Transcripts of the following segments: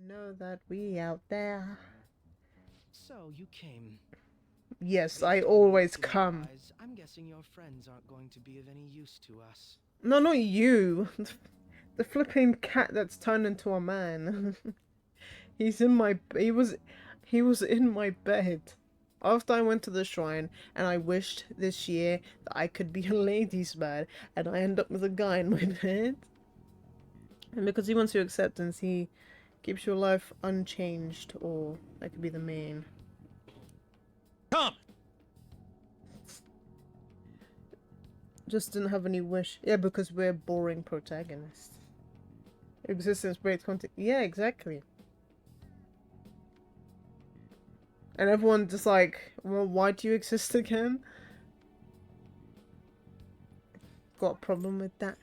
Know that we out there. So you came. Yes, Based I on the always look in your come. eyes, I'm guessing your friends aren't going to be of any use to us. No, not you. The flipping cat that's turned into a man. He's in my. He was in my bed. After I went to the shrine and I wished this year that I could be a ladies' man, and I end up with a guy in my bed. And because he wants your acceptance, he keeps your life unchanged, or that could be the main. Come! Just didn't have any wish. Yeah, because we're boring protagonists. Existence breaks content. Yeah, exactly. And everyone just like, well, why do you exist again? Got a problem with that?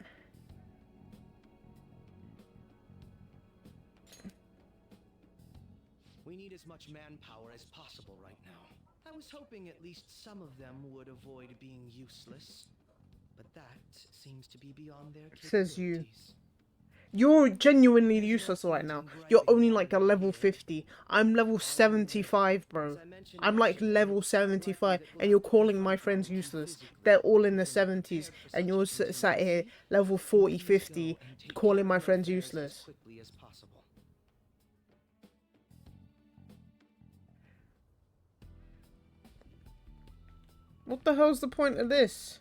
We need as much manpower as possible right now. I was hoping at least some of them would avoid being useless, but that seems to be beyond their capabilities. Says you. You're genuinely useless right now. You're only like a level 50. I'm level 75, bro. I'm like level 75, and you're calling my friends useless. They're all in the 70s, and you're sat here level 40, 50, calling my friends useless. What the hell's the point of this?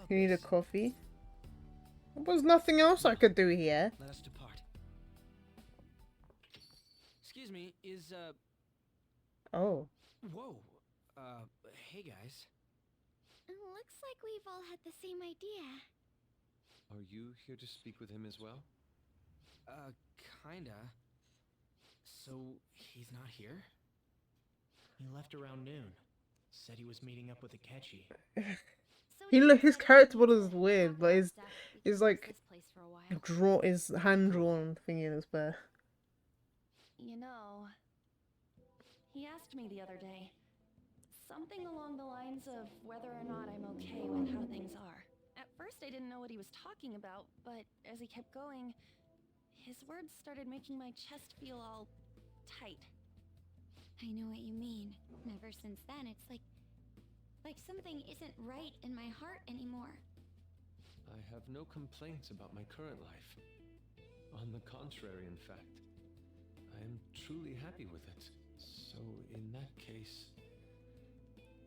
You need a coffee? There was nothing else I could do here. Let us depart. Excuse me, Oh. Whoa. Hey guys. Looks like we've all had the same idea. Are you here to speak with him as well? Kinda. So, he's not here? He left around noon. Said he was meeting up with Akechi. His character model is weird, but his like his hand drawn thingy is better. You know, he asked me the other day something along the lines of whether or not I'm okay with how things are. At first I didn't know what he was talking about, but as he kept going, his words started making my chest feel all tight. I know what you mean. Ever since then, it's like something isn't right in my heart anymore. I have no complaints about my current life. On the contrary, in fact. I am truly happy with it. So, in that case,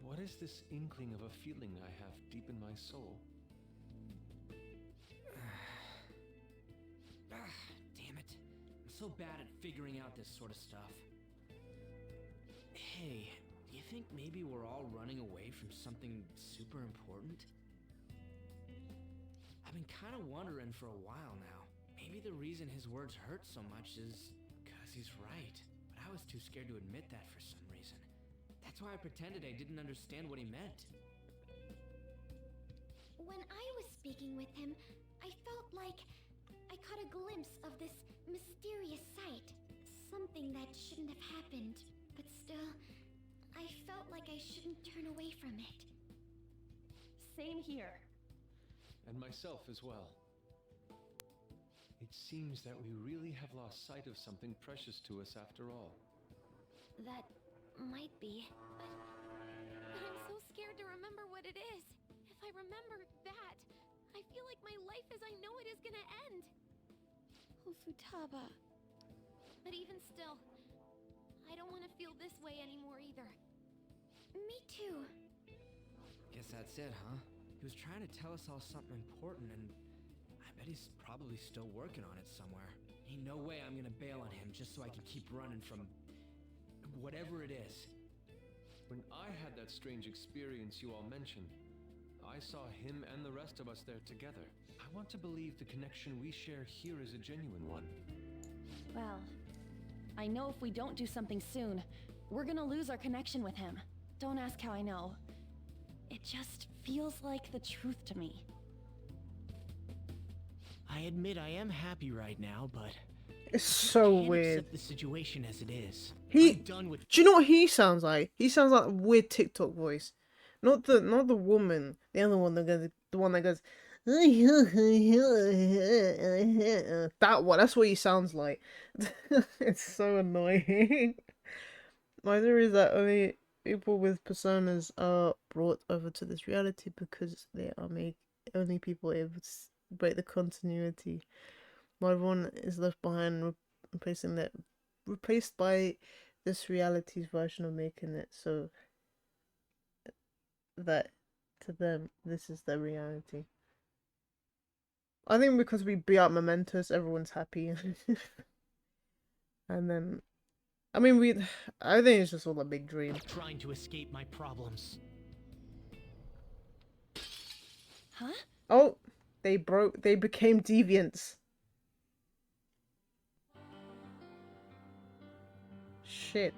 what is this inkling of a feeling I have deep in my soul? Damn it. I'm so bad at figuring out this sort of stuff. Hey, do you think maybe we're all running away from something super important? I've been kind of wondering for a while now. Maybe the reason his words hurt so much is because he's right. But I was too scared to admit that for some reason. That's why I pretended I didn't understand what he meant. When I was speaking with him, I felt like I caught a glimpse of this mysterious sight. Something that shouldn't have happened, but still, I felt like I shouldn't turn away from it. Same here. And myself as well. It seems that we really have lost sight of something precious to us after all. That might be, but I'm so scared to remember what it is. If I remember that, I feel like my life as I know it is gonna end. Oh, Futaba. But even still, I don't want to feel this way anymore either. Me too. Guess that's it, huh? He was trying to tell us all something important, and I bet he's probably still working on it somewhere. Ain't no way I'm gonna bail on him just so I can keep running from whatever it is. When I had that strange experience you all mentioned, I saw him and the rest of us there together. I want to believe the connection we share here is a genuine one. Well, I know if we don't do something soon, we're gonna lose our connection with him. Don't ask how I know. It just feels like the truth to me. I admit I am happy right now, but It's so can't weird. accept the situation as it is. He, I'm done with. do you know what he sounds like? He sounds like a weird TikTok voice. Not the woman, the other one that goes, the one that goes, That one, that's what he sounds like. It's so annoying. My theory is that only people with personas are brought over to this reality because they are only people able to break the continuity. While everyone is left behind, replaced by this reality's version of making it so that to them this is their reality. I think because we beat out Mementos, everyone's happy. And then, I mean, I think it's just all a big dream. Trying to escape my problems. Huh? Oh, they became deviants. Shit.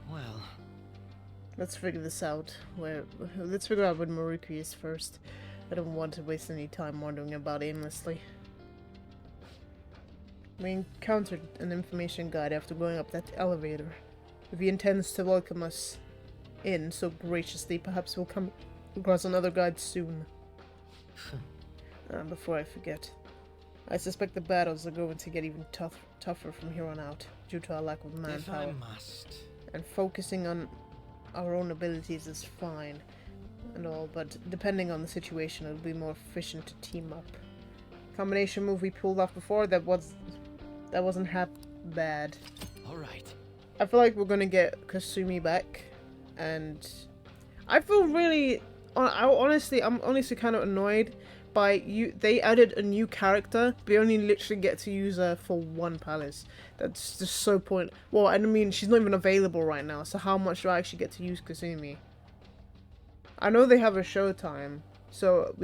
Well, Let's figure this out. Let's figure out where Maruki is first. I don't want to waste any time wandering about aimlessly. We encountered an information guide after going up that elevator. If he intends to welcome us in so graciously, perhaps we'll come across another guide soon. Before I forget, I suspect the battles are going to get even tougher from here on out, due to our lack of manpower. if I must. And focusing on our own abilities is fine and all, but depending on the situation, it'll be more efficient to team up. Combination move we pulled off before, that wasn't half bad. All right. I feel like we're gonna get Kasumi back, and I feel really, I'm honestly kind of annoyed by they added a new character, but you only literally get to use her for one palace. That's just so point. Well, I mean, she's not even available right now, so how much do I actually get to use Kasumi? I know they have a showtime, so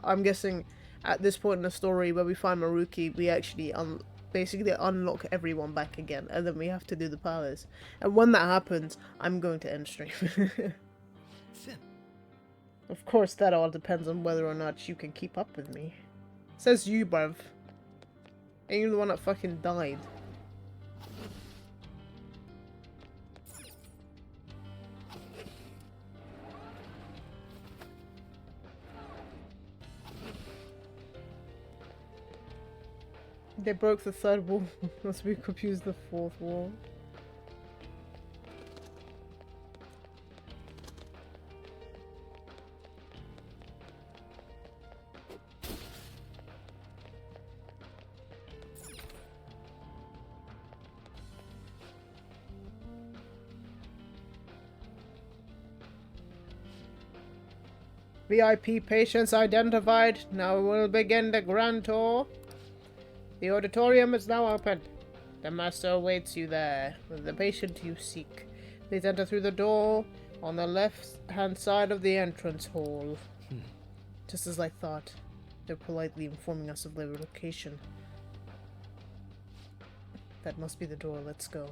I'm guessing at this point in the story where we find Maruki, we actually basically unlock everyone back again, and then we have to do the palace. And when that happens, I'm going to end stream. Of course, that all depends on whether or not you can keep up with me. Says you, bruv. Ain't you the one that fucking died? They broke the third wall. Must we confuse the fourth wall? VIP patients identified. Now we'll begin the grand tour. The auditorium is now open. The master awaits you there with the patient you seek. Please enter through the door on the left-hand side of the entrance hall. Just as I thought. They're politely informing us of their location. That must be the door. Let's go.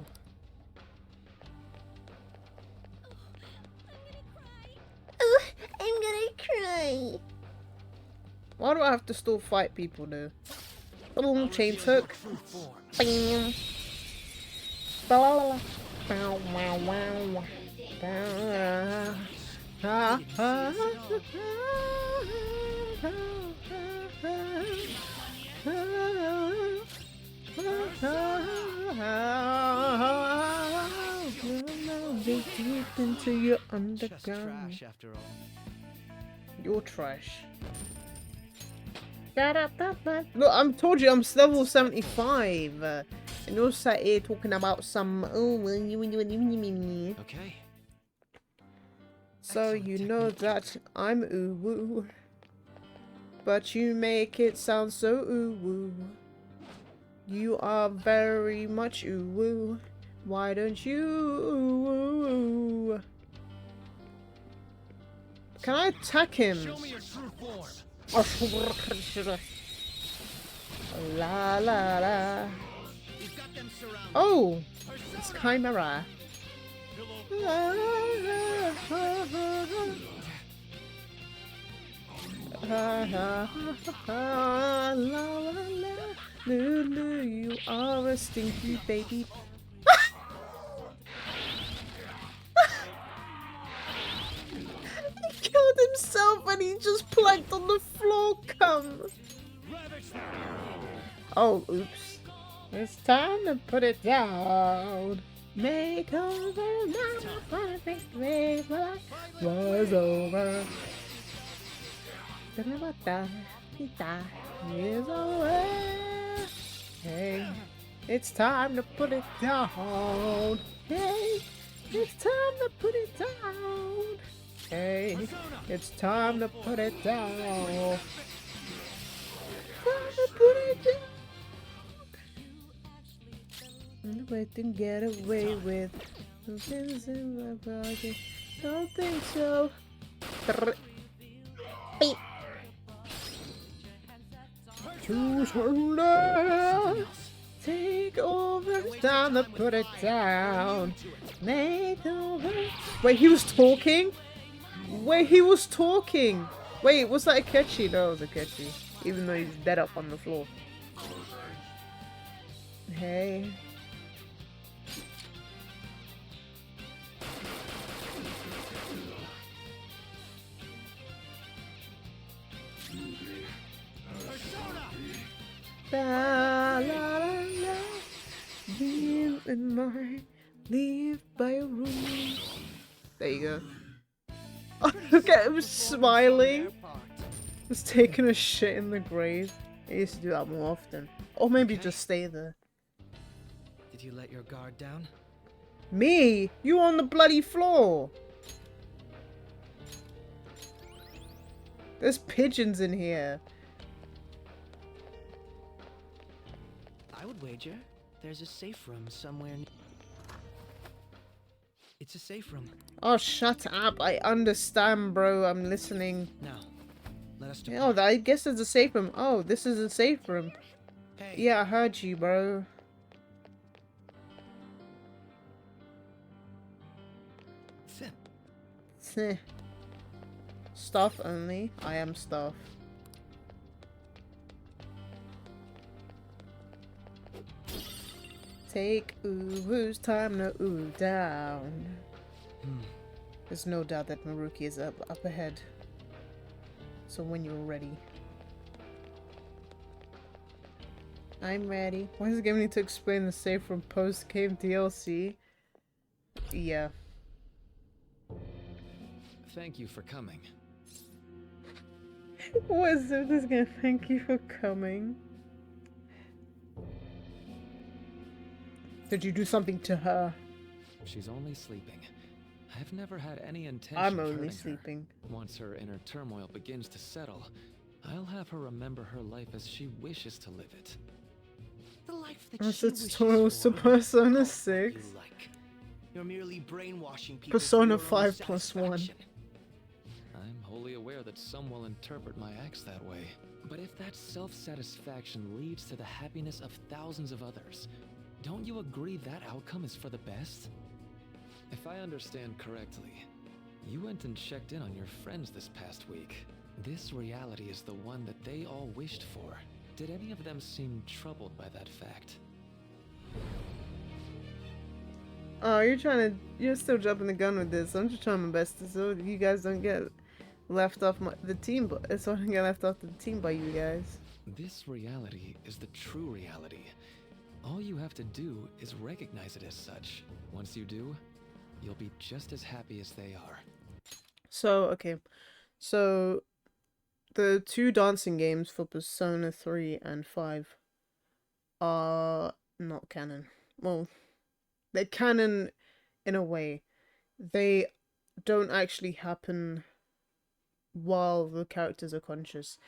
Oh, I'm gonna cry. Why do I have to still fight people, though? Little chain hook. Bam. Ba-la-la-la. Bow, wow, wow. Bow. Ah, ah, deep into your underground. Just trash after all. You're trash. Look, I'm told you I'm level 75. And you're sat here talking about some. Okay. So you know that I'm ooh woo. But you make it sound so ooh woo. You are very much ooh woo. Why don't you ooh woo? Can I attack him? Show me your true form. La la la. We've got them surrounded. Oh, it's Chimera. La, la, la. Lulu, you are a stinky baby. killed himself and he just planked on the floor, come. Oh, oops. It's time to put it down. Make over now, I think was over. Is over. Hey, it's time to put it down. Hey, it's time to put it down. Hey, it's time to put it down. Time to put it down. Way to get away with things in my pocket. Don't think so. Beep. Too soon. Take over. It's time to put it down. Make over. Wait, he was talking? Wait, he was talking. Wait, was that Akechi? No, it was Akechi. Even though he's dead up on the floor. Hey. La, la, la, la. Leave in my, leave by a room. There you go. Oh, look at him smiling. He's taking a shit in the grave. I used to do that more often. Or maybe just stay there. Did you let your guard down? Me? You on the bloody floor. There's pigeons in here. I would wager there's a safe room somewhere. It's a safe room. Oh, shut up. I understand, bro. I'm listening. Now, let us Oh, depart. I guess it's a safe room. Oh, this is a safe room. Hey, Yeah, I heard you, bro. Sim, Seh. Staff only. I am staff. Take ooh, time to ooh down. There's no doubt that Maruki is up ahead. So when you're ready. I'm ready. Why does the game need to explain the save from post-game DLC? Yeah. Thank you for coming. What is it? This game? Thank you for coming. Did you do something to her? She's only sleeping. I've never had any intention I'm of only hurting sleeping. her. Once her inner turmoil begins to settle, I'll have her remember her life as she wishes to live it. The life that That's she a wishes tutorial for. to Persona Call it what 6. you like. You're merely brainwashing people Persona for your own 5+1. satisfaction. I'm wholly aware that some will interpret my acts that way. But if that self-satisfaction leads to the happiness of thousands of others, don't you agree that outcome is for the best? If I understand correctly, you went and checked in on your friends this past week. This reality is the one that they all wished for. Did any of them seem troubled by that fact? Oh, you're still jumping the gun with this. I'm just trying my best so you guys don't get left off the team, so I don't get left off the team by you guys. This reality is the true reality. All you have to do is recognize it as such. Once you do, you'll be just as happy as they are. So, okay. So, the two dancing games for Persona 3 and 5 are not canon. Well, they're canon in a way. They don't actually happen while the characters are conscious.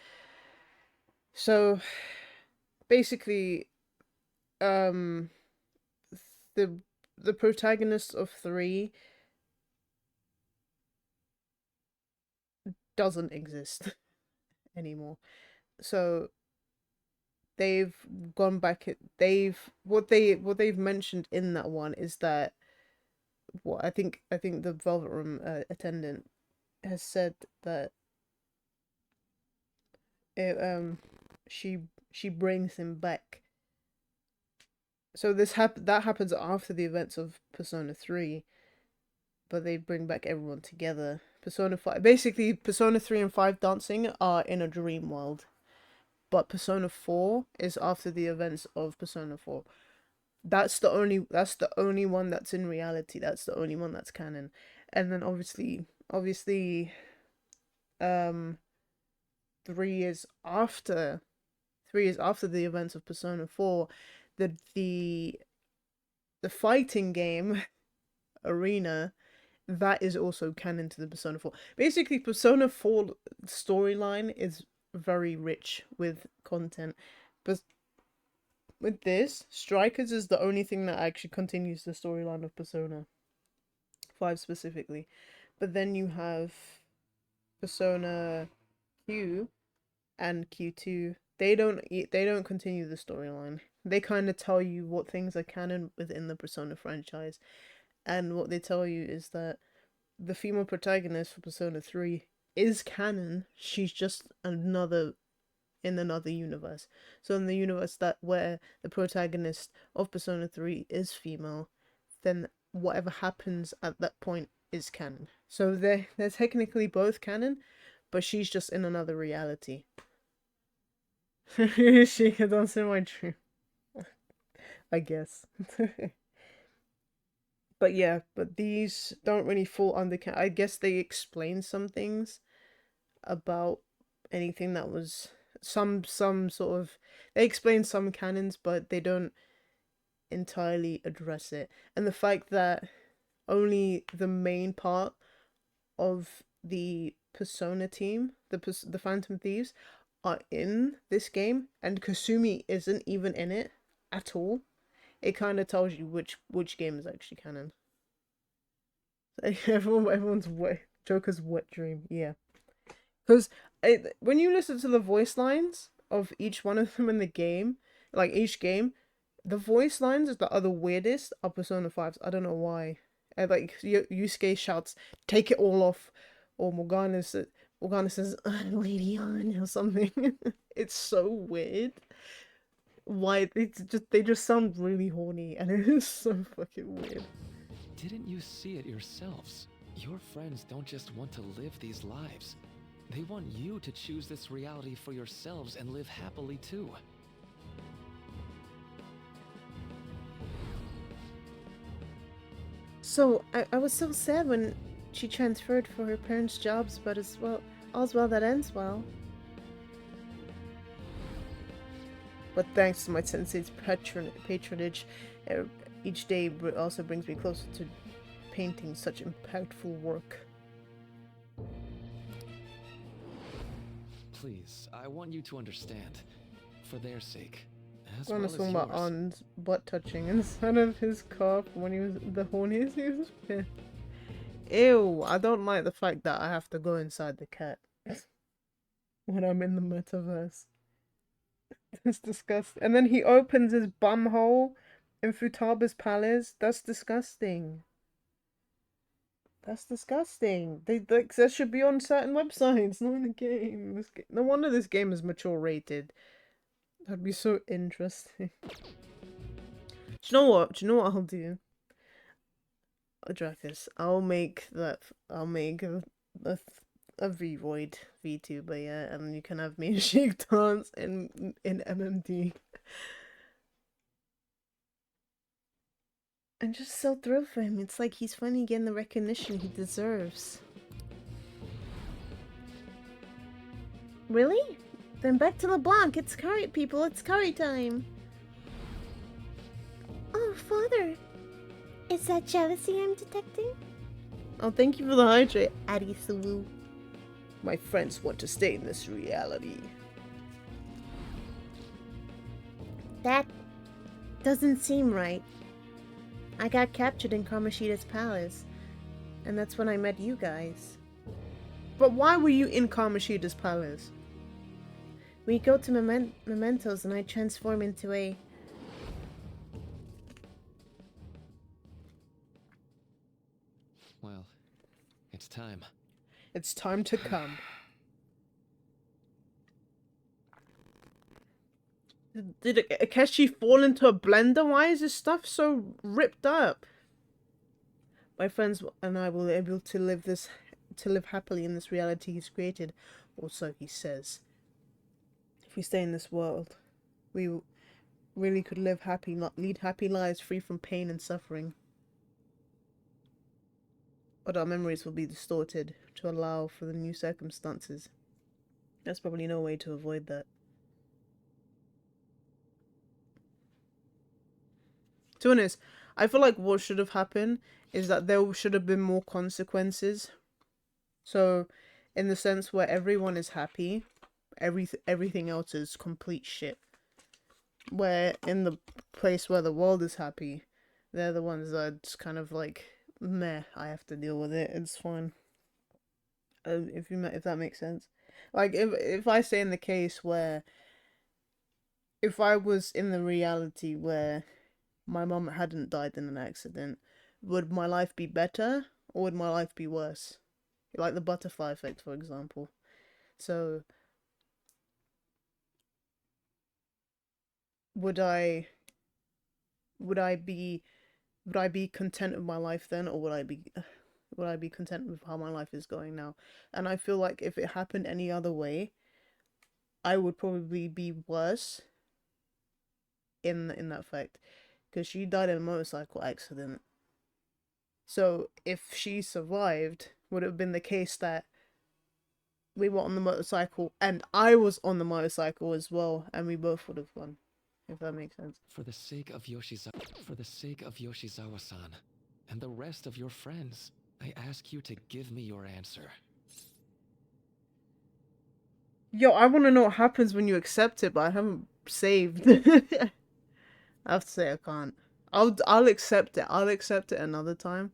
So, basically, the protagonist of 3 doesn't exist anymore. So they've gone back what they've mentioned in that one is that I think the Velvet Room attendant has said that she brings him back. So that happens after the events of Persona 3, but they bring back everyone together. Persona 5, basically Persona 3 and 5 dancing are in a dream world, but Persona 4 is after the events of Persona 4. That's the only one that's in reality. That's the only one that's canon. And then obviously 3 years after 3 years after the events of Persona 4, the the the fighting game Arena, that is also canon to the Persona 4. Basically, Persona 4 storyline is very rich with content, but with this, Strikers is the only thing that actually continues the storyline of Persona 5 specifically. But then you have Persona Q and Q2. They don't continue the storyline. They kind of tell you what things are canon within the Persona franchise, and what they tell you is that the female protagonist for Persona 3 is canon. She's just in another universe. So in the universe that where the protagonist of Persona 3 is female, then whatever happens at that point is canon. So they're technically both canon, but she's just in another reality. She can dance in my dream, I guess. But yeah, but these don't really fall under I guess they explain some things about anything that was some sort of, they explain some canons, but they don't entirely address it. And the fact that only the main part of the Persona team, the Phantom Thieves, are in this game, and Kasumi isn't even in it at all, it kind of tells you which game is actually canon. Everyone's wet. Joker's wet dream, yeah. Because when you listen to the voice lines of each one of them in the game, like each game, the voice lines that are the weirdest are Persona 5's. I don't know why. Like Yusuke shouts, "Take it all off," or Morgana says, "Lady on" or something. It's so weird. Why they just sound really horny, and it is so fucking weird. Didn't you see it yourselves? Your friends don't just want to live these lives. They want you to choose this reality for yourselves and live happily too. So I was so sad when she transferred for her parents' jobs, but all's well that ends well. But thanks to my sensei's patronage, each day also brings me closer to painting such impactful work. Please, I want you to understand. For their sake, as I'm well gonna as talk about yours. On's butt touching inside of his cup when he was the horniest he was been. Ew, I don't like the fact that I have to go inside the cat when I'm in the metaverse. It's disgusting. And then he opens his bum hole in Futaba's palace. That's disgusting. That's disgusting. That should be on certain websites, not in the game. No wonder this game is mature rated. That'd be so interesting. Do you know what? Do you know what I'll do? Drakus, I'll make a V-Void VTuber, yeah, and you can have me and Sheik dance in MMD. I'm just so thrilled for him. It's like he's finally getting the recognition he deserves. Really? Then back to LeBlanc. It's curry, people. It's curry time. Oh, father. Is that jealousy I'm detecting? Oh, thank you for the hydrate, Arisu. My friends want to stay in this reality. That doesn't seem right. I got captured in Kamoshida's palace, and that's when I met you guys. But why were you in Kamoshida's palace? We go to mementos and I transform into a... Well, it's time. It's time to come. Did Akechi fall into a blender? Why is his stuff so ripped up? My friends and I will be able to live happily in this reality he's created, or so he says. If we stay in this world, we really could lead happy lives free from pain and suffering. But our memories will be distorted to allow for the new circumstances. There's probably no way to avoid that. To be honest, I feel like what should have happened is that there should have been more consequences. So, in the sense where everyone is happy, everything else is complete shit. Where in the place where the world is happy, they're the ones that's kind of like, meh, I have to deal with it, it's fine. If that makes sense. Like, if I say in the case where, if I was in the reality where my mum hadn't died in an accident, would my life be better or would my life be worse? Like the butterfly effect, for example. So, would I be content with my life then, or would I be content with how my life is going now? And I feel like if it happened any other way, I would probably be worse in that fact, because she died in a motorcycle accident. So if she survived, would it have been the case that we were on the motorcycle and I was on the motorcycle as well, and we both would have won? If that makes sense. For the sake of Yoshizawa-san, and the rest of your friends, I ask you to give me your answer. Yo, I want to know what happens when you accept it, but I haven't saved. I have to say I can't. I'll accept it. I'll accept it another time,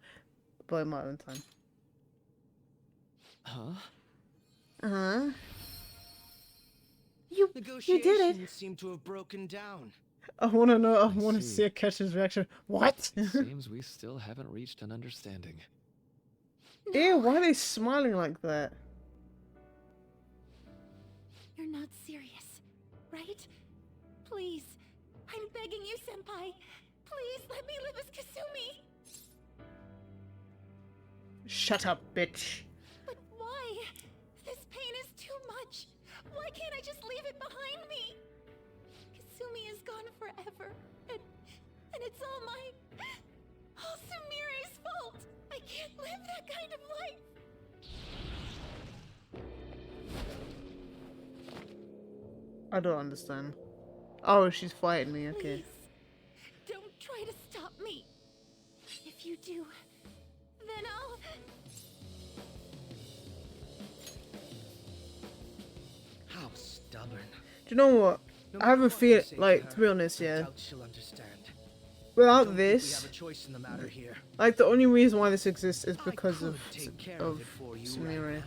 but in my own time. Huh? You did it. Negotiations seem to have broken down. I want to know. I I want to see. see a catcher's reaction. What? Seems we still haven't reached an understanding. Ew, why are they smiling like that? You're not serious, right? Please, I'm begging you, Senpai. Please let me live as Kasumi. Shut up, bitch. But why? This pain is too much. Why can't I just leave it behind me? Kasumi is gone forever, and it's all Sumire's fault. I can't live that kind of life. I don't understand. Oh, she's fighting me. Okay. Please, don't try to stop me. If you do, then I'll... How stubborn. Do you know what? No I have matter a what you feel say like, to be her, honest, I yeah. doubt she'll understand. Without Don't think this, we have a choice in the matter here. like the only reason why this exists is I because could of take care of it for you right Sumire. now,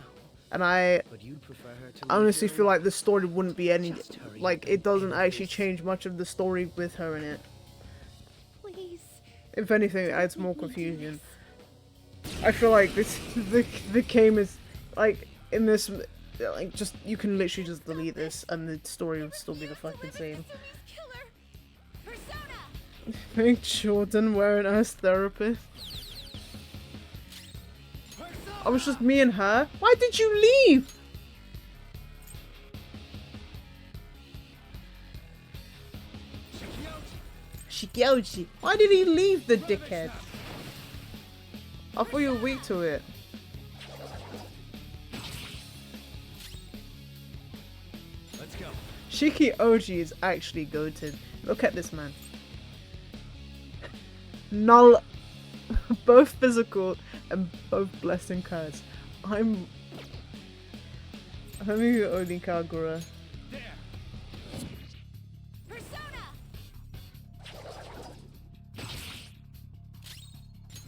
And I but you'd prefer her to I live honestly your feel like life. the story wouldn't be any Just hurry like up it and doesn't end actually this. change much of the story with her in it. Please. If anything, it don't adds make more me do confusion. this. I feel like the game is like in this like just you can literally just delete this and the story would still be the fucking same. Kasumi's killer. Persona. Make Jordan wearing as therapist. I was just me and her. Why did you leave? Shigeuchi. Why did he leave, the dickhead? I thought you were weak to it. Let's go. Shiki Oji is actually goated. Look at this man. Null. Both physical and both blessing cards. I'm Oni Kagura. Persona.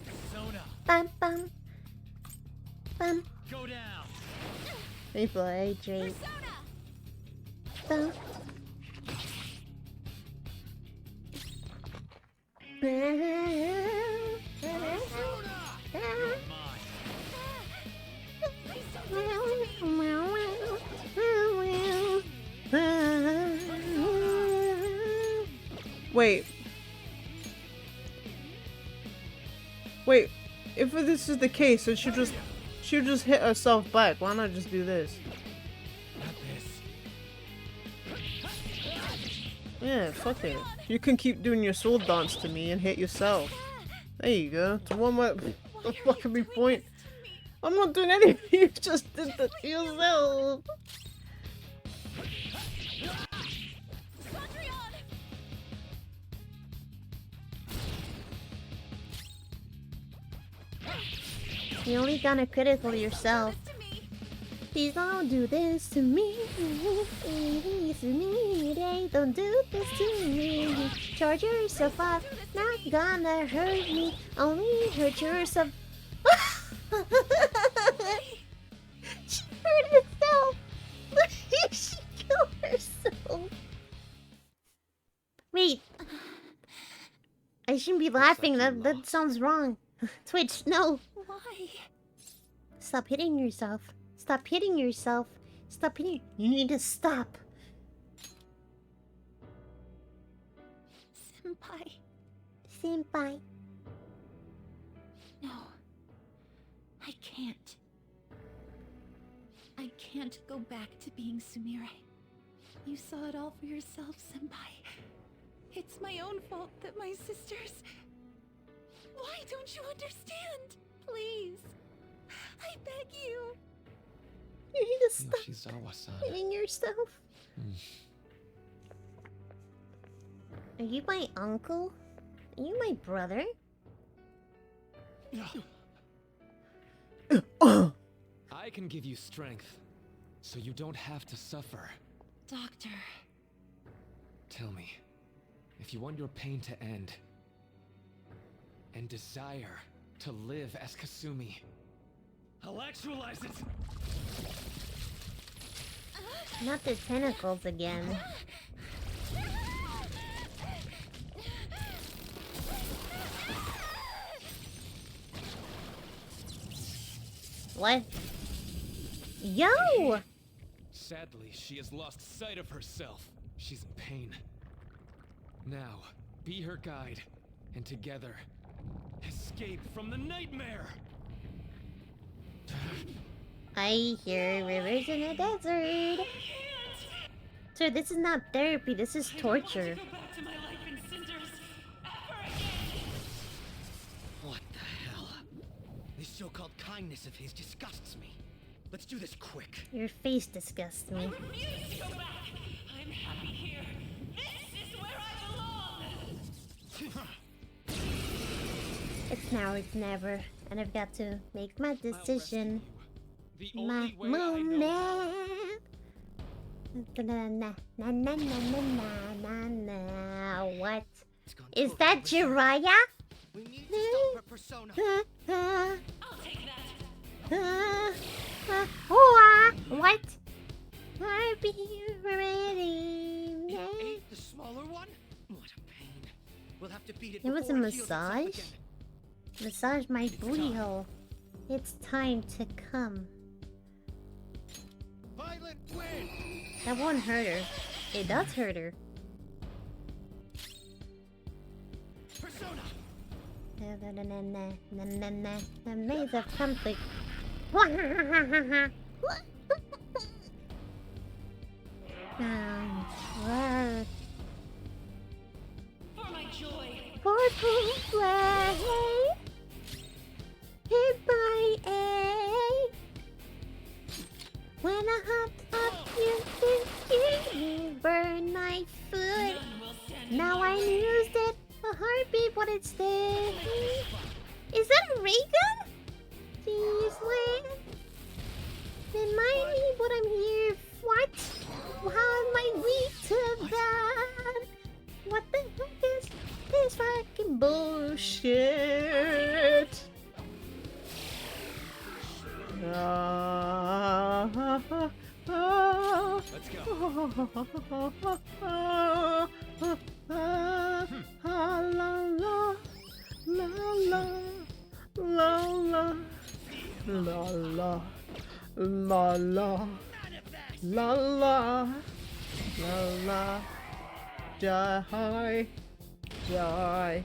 Persona. Bum bum. Bum. Go down. Hey boy, Drake. Persona. Bum. You're mine. Please don't do this to me. Wait. Wait. if this is the case, then she'll just hit herself back. Why not just do this? Not this. Yeah, fuck it. You can keep doing your sword dance to me and hit yourself. There you go. To one more the fucking me point. I'm not doing anything. You just did that to yourself. You only gonna critical yourself. Please don't do this to me. Please to me. They don't do this to me. Charge yourself up. Not gonna hurt me. Only hurt yourself. She hurt herself. She killed herself. Wait. I shouldn't be laughing. That sounds wrong. Twitch, no. Why? Stop hitting yourself. Stop hitting yourself. Stop hitting. You need to stop. Senpai. Senpai. No. I can't. I can't go back to being Sumire. You saw it all for yourself, Senpai. It's my own fault that my sisters... Why don't you understand? Please. I beg you. You need to stop Yoshizawa-san. hitting yourself. Are you my uncle? Are you my brother? I can give you strength, so you don't have to suffer. Doctor. Tell me, if you want your pain to end, and desire to live as Kasumi, I'll actualize it! Not the tentacles again. What? Yo! Sadly, she has lost sight of herself. She's in pain. Now, be her guide, and together, escape from the nightmare! I hear rivers in the desert. Sir, this is not therapy, this is torture. What the hell? This so-called kindness of his disgusts me. Let's do this quick. Your face disgusts me. refuse to go back. I'm happy here. This is where I belong. It's now, it's never. And I've got to make my decision. The My only way I know moment. Na na na na na na na na. What? It's gone Is totally that overboard. Jiraiya? We need to stop her persona. I'll take that. What? I'll be ready. It ate the smaller one? What a pain. We'll have to beat it. It was a before it heals itself massage? again. Massage my booty hole. It's time to come. Violet win! That won't hurt her. It does hurt her. Persona! The maze of conflict. For my joy. Purple flag. Hit by A. When I hopped up, you burn my foot. None will stand in Now my I way. used it. A heartbeat, but it's there. Is that a ray gun? Please land. Remind me what I'm here. What? How am I weak to that? What the heck is this fucking bullshit? Let's go. Die.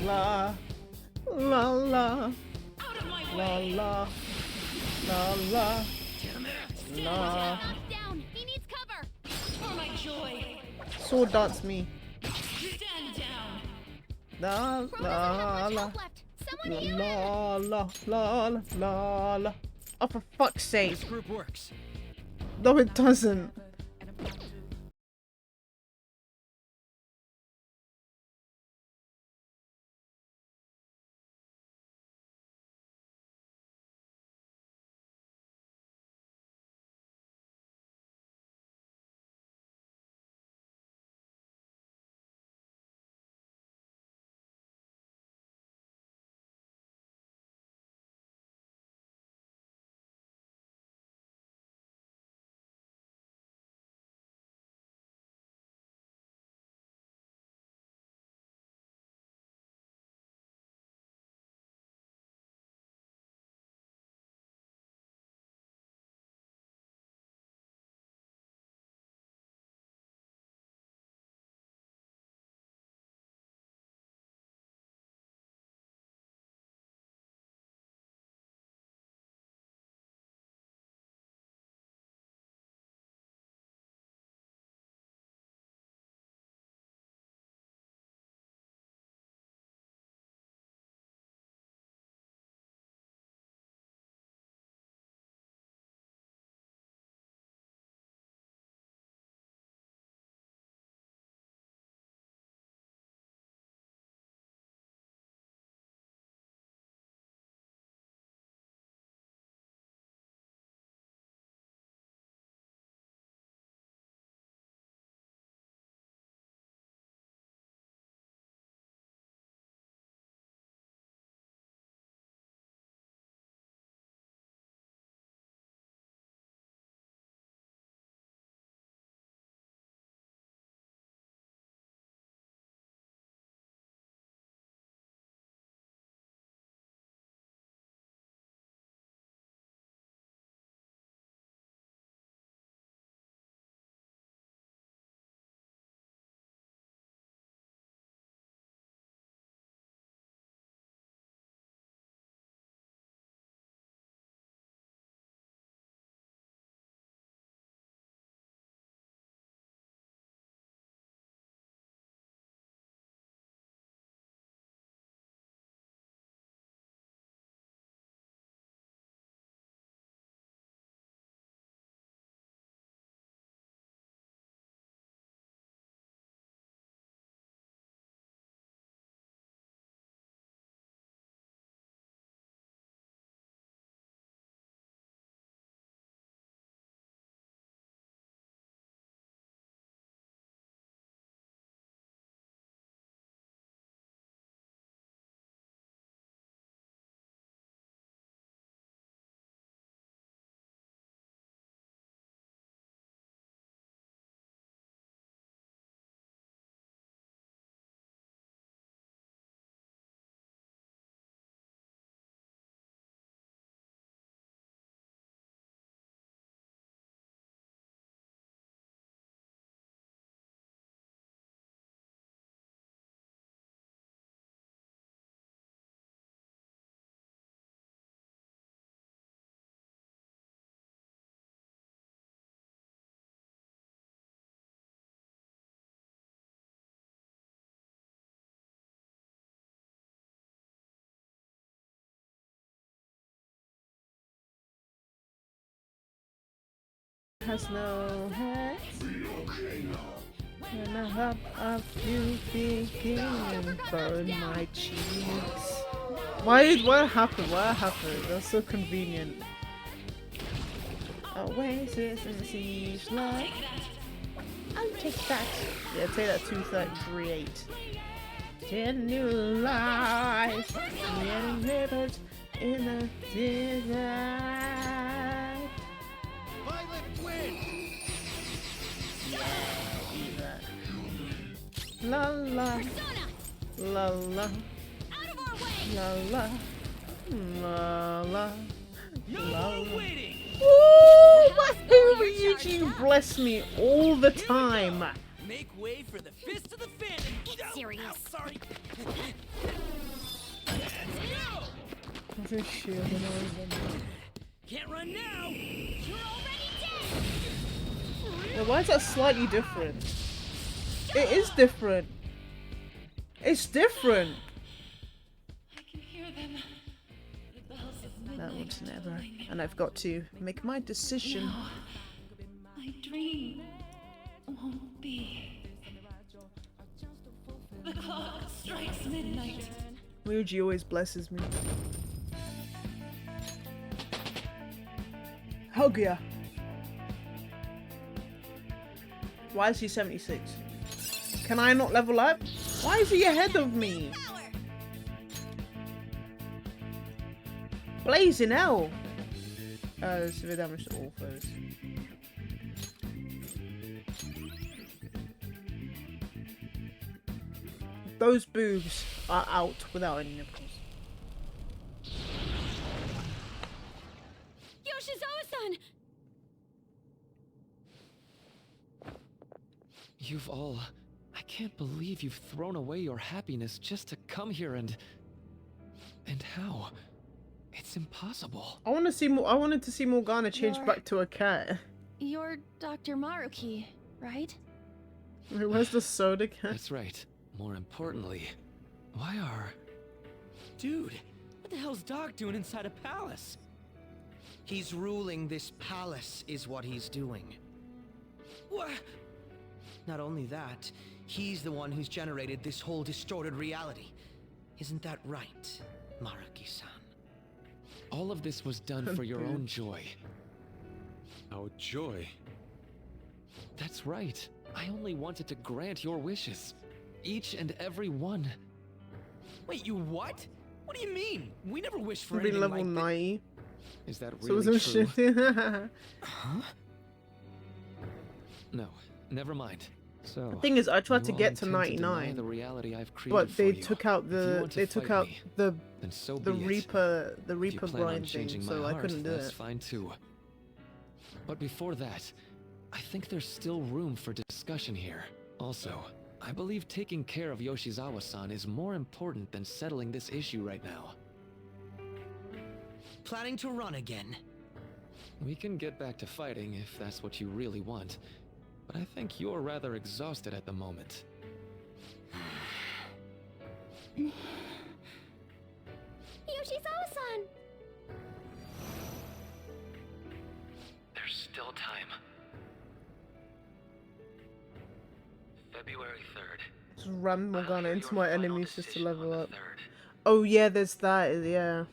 La la la Out of my la way! la la la la. Down! He needs cover! For my joy! Sword dance me. Stand down! La Bro doesn't have la much la health left! Someone heal him! la la la la la la. Oh, for fuck's sake! This group works. No, it doesn't. Has no head. And I have a few thinking burn my cheeks. What happened? What happened? That's so convenient. Oasis and siege life. I'll take that. Yeah, take that 233.8. 10 new lives getting livers in the desert. Violet win! La la la la la la la la la. Ooh, my Ryuji bless me all the time. Make way for the fist of the phantom. Get serious. Ow, sorry. Let's go. That's a shield and all of them. Can't run now. You're already dead! Now, why is that slightly different? It is different. It's different. I can hear them. The bells of midnight That one's never. tolling. And I've got to make my decision. No, my dream won't be. The clock strikes midnight. Ryuji always blesses me. Hogya. Why is he 76? Can I not level up? Why is he ahead of me? Blazing hell! Severe damage to all foes. Those boobs are out without any nipples. Yoshizawa-san! You've all... I can't believe you've thrown away your happiness just to come here and how? It's impossible. I want to see more. I wanted to see Morgana change You're- back to a cat. You're Dr. Maruki, right? Wait, where's the soda can? That's right. More importantly, why are... Dude, what the hell's Doc doing inside a palace? He's ruling this palace, is what he's doing. What? Not only that, he's the one who's generated this whole distorted reality. Isn't that right, Maruki-san? All of this was done for your own joy. Our joy? That's right. I only wanted to grant your wishes. Each and every one. Wait, you what? What do you mean? We never wished for Be anything level like that. 90. Is that So really some true? shit. Huh? No, never mind. So The thing is, I tried to you all get to intend deny 99, the reality I've created but they for you. took out If you the want to they took fight out me, the then so the be it. Reaper the If you Reaper plan on grind thing, changing so my I heart, couldn't do that's it. fine too. But before that, I think there's still room for discussion here. Also, I believe taking care of Yoshizawa-san is more important than settling this issue right now. Planning to run again. We can get back to fighting if that's what you really want, but I think you're rather exhausted at the moment. Yoshizawa-san! There's still time. February 3rd. Just ram Morgana I'll hear into your my final enemies just to decision on level the up. 3rd. Oh yeah, there's that. Yeah,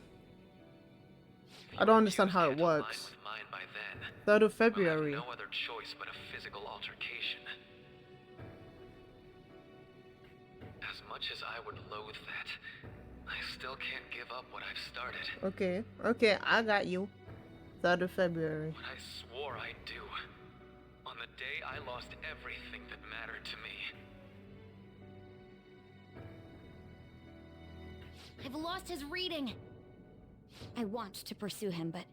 I don't Your understand views how it can't align works. with mine by then. 3rd of We'll February. have no other choice but a physical altercation. As much as I would loathe that, I still can't give up what I've started. Okay, okay, I got you. 3rd of February. What I swore I'd do. On the day I lost everything that mattered to me. I've lost his reading. I want to pursue him, but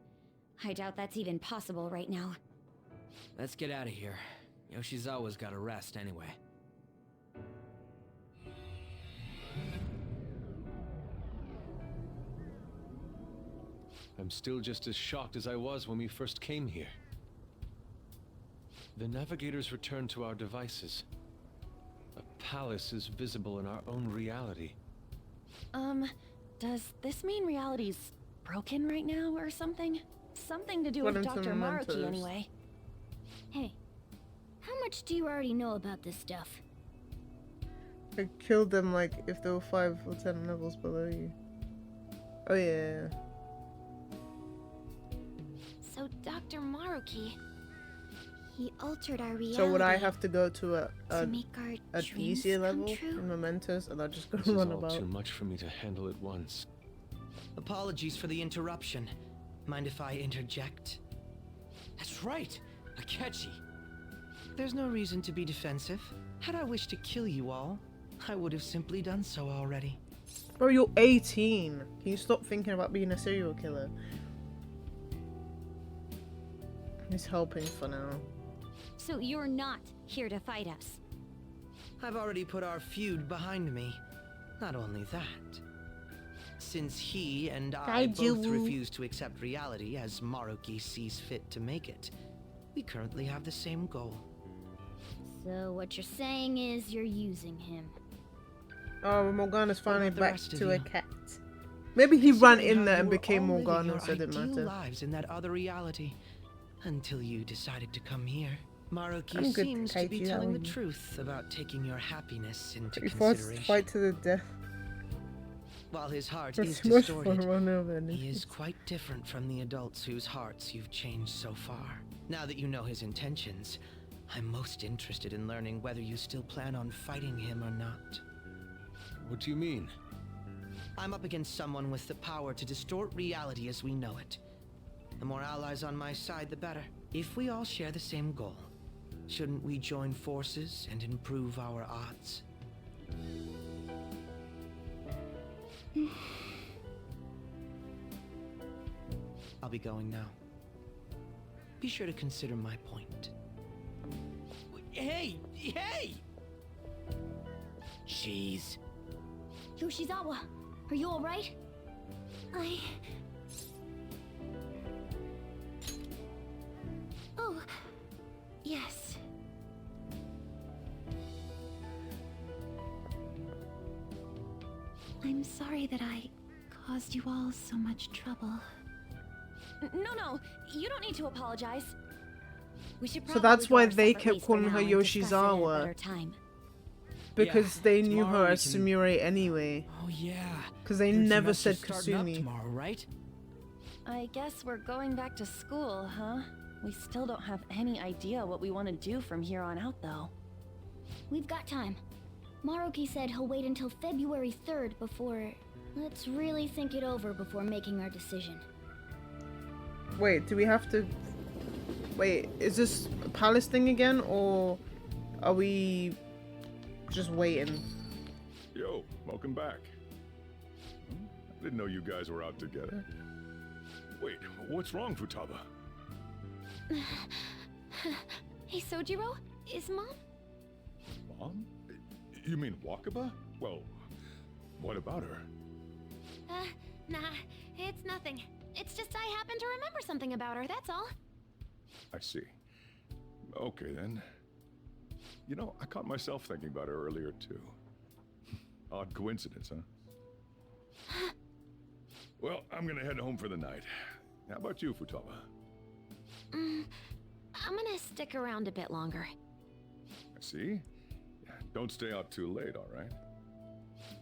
I doubt that's even possible right now. Let's get out of here. Yoshizawa's got to rest anyway. I'm still just as shocked as I was when we first came here. The navigators returned to our devices. A palace is visible in our own reality. Does this mean reality's broken right now or something? Something to do Went with into Dr. Maruki mementos. anyway. Hey, how much do you already know about this stuff? I killed them like if they were 5 or 10 levels below you. Oh yeah. So Dr. Maruki, he altered our reality So would I have to go to to make our an dreams easier come level true? in Mementos, and I just go This is run all about? too much for me to handle at once. Apologies for the interruption. Mind if I interject? That's right, Akechi. There's no reason to be defensive. Had I wished to kill you all, I would have simply done so already. Bro, you're 18. Can you stop thinking about being a serial killer? He's helping for now. So you're not here to fight us? I've already put our feud behind me. Not only that, since he and I both Kaiju. refuse to accept reality as Maruki sees fit to make it, we currently have the same goal. So what you're saying is you're using him. Oh, Morgana's finally about the back rest of to a you? cat. Maybe he ran Considering in how there you and were became all living Morgana, your so it didn't ideal matter. lives in that other reality, until you decided to come here. Maruki I'm good, seems to be Kaiju, how telling are the you? truth about taking your happiness into He fought consideration. fight to the death. While his heart That's is too much for distorted, one of he is quite different from the adults whose hearts you've changed so far. Now that you know his intentions, I'm most interested in learning whether you still plan on fighting him or not. What do you mean? I'm up against someone with the power to distort reality as we know it. The more allies on my side, the better. If we all share the same goal, shouldn't we join forces and improve our odds? I'll be going now. Be sure to consider my point. Hey! Hey! Jeez. Yoshizawa, are you alright? Oh, yes. I'm sorry that I caused you all so much trouble. No, you don't need to apologize. We should So that's why probably go they our kept separate ways for calling her now and discuss it at a Yoshizawa. better time. Because Yeah, they knew tomorrow her we as can- Sumire anyway. Oh yeah. Because they Third never semester's said starting up Kasumi. tomorrow, right? I guess we're going back to school, huh? We still don't have any idea what we want to do from here on out, though. We've got time. Maruki said he'll wait until February 3rd before... Let's really think it over before making our decision. Wait, do we have to... Wait, is this a palace thing again, or are we just waiting? Yo, welcome back. I didn't know you guys were out together. Wait, what's wrong, Futaba? Hey, Sojiro? Is Mom? Mom? You mean Wakaba? Well, what about her? Nah, it's nothing. It's just I happen to remember something about her, that's all. I see. Okay, then. You know, I caught myself thinking about her earlier, too. Odd coincidence, huh? Well, I'm gonna head home for the night. How about you, Futaba? I'm gonna stick around a bit longer. I see. Don't stay out too late, all right?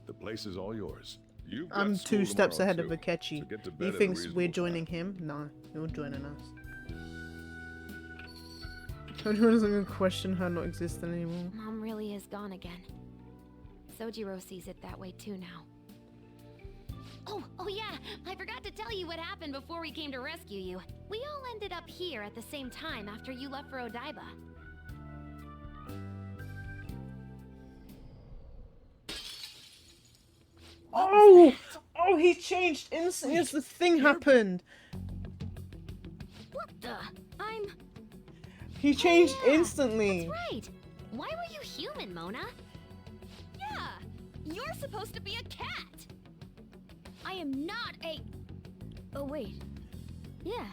The place is all yours. You've got I'm school 2 steps tomorrow, ahead of too, Akechi. so get to bed He at a thinks we're reasonable joining time. him? No, you're joining us. Sojiro doesn't even question her not existing anymore. Mom really is gone again. Sojiro sees it that way too now. Oh yeah, I forgot to tell you what happened before we came to rescue you. We all ended up here at the same time after you left for Odaiba. Oh, he changed instantly as the thing happened. What the? He changed yeah, instantly. That's right. Why were you human, Mona? Yeah, you're supposed to be a cat. I am not a... Oh wait. Yeah,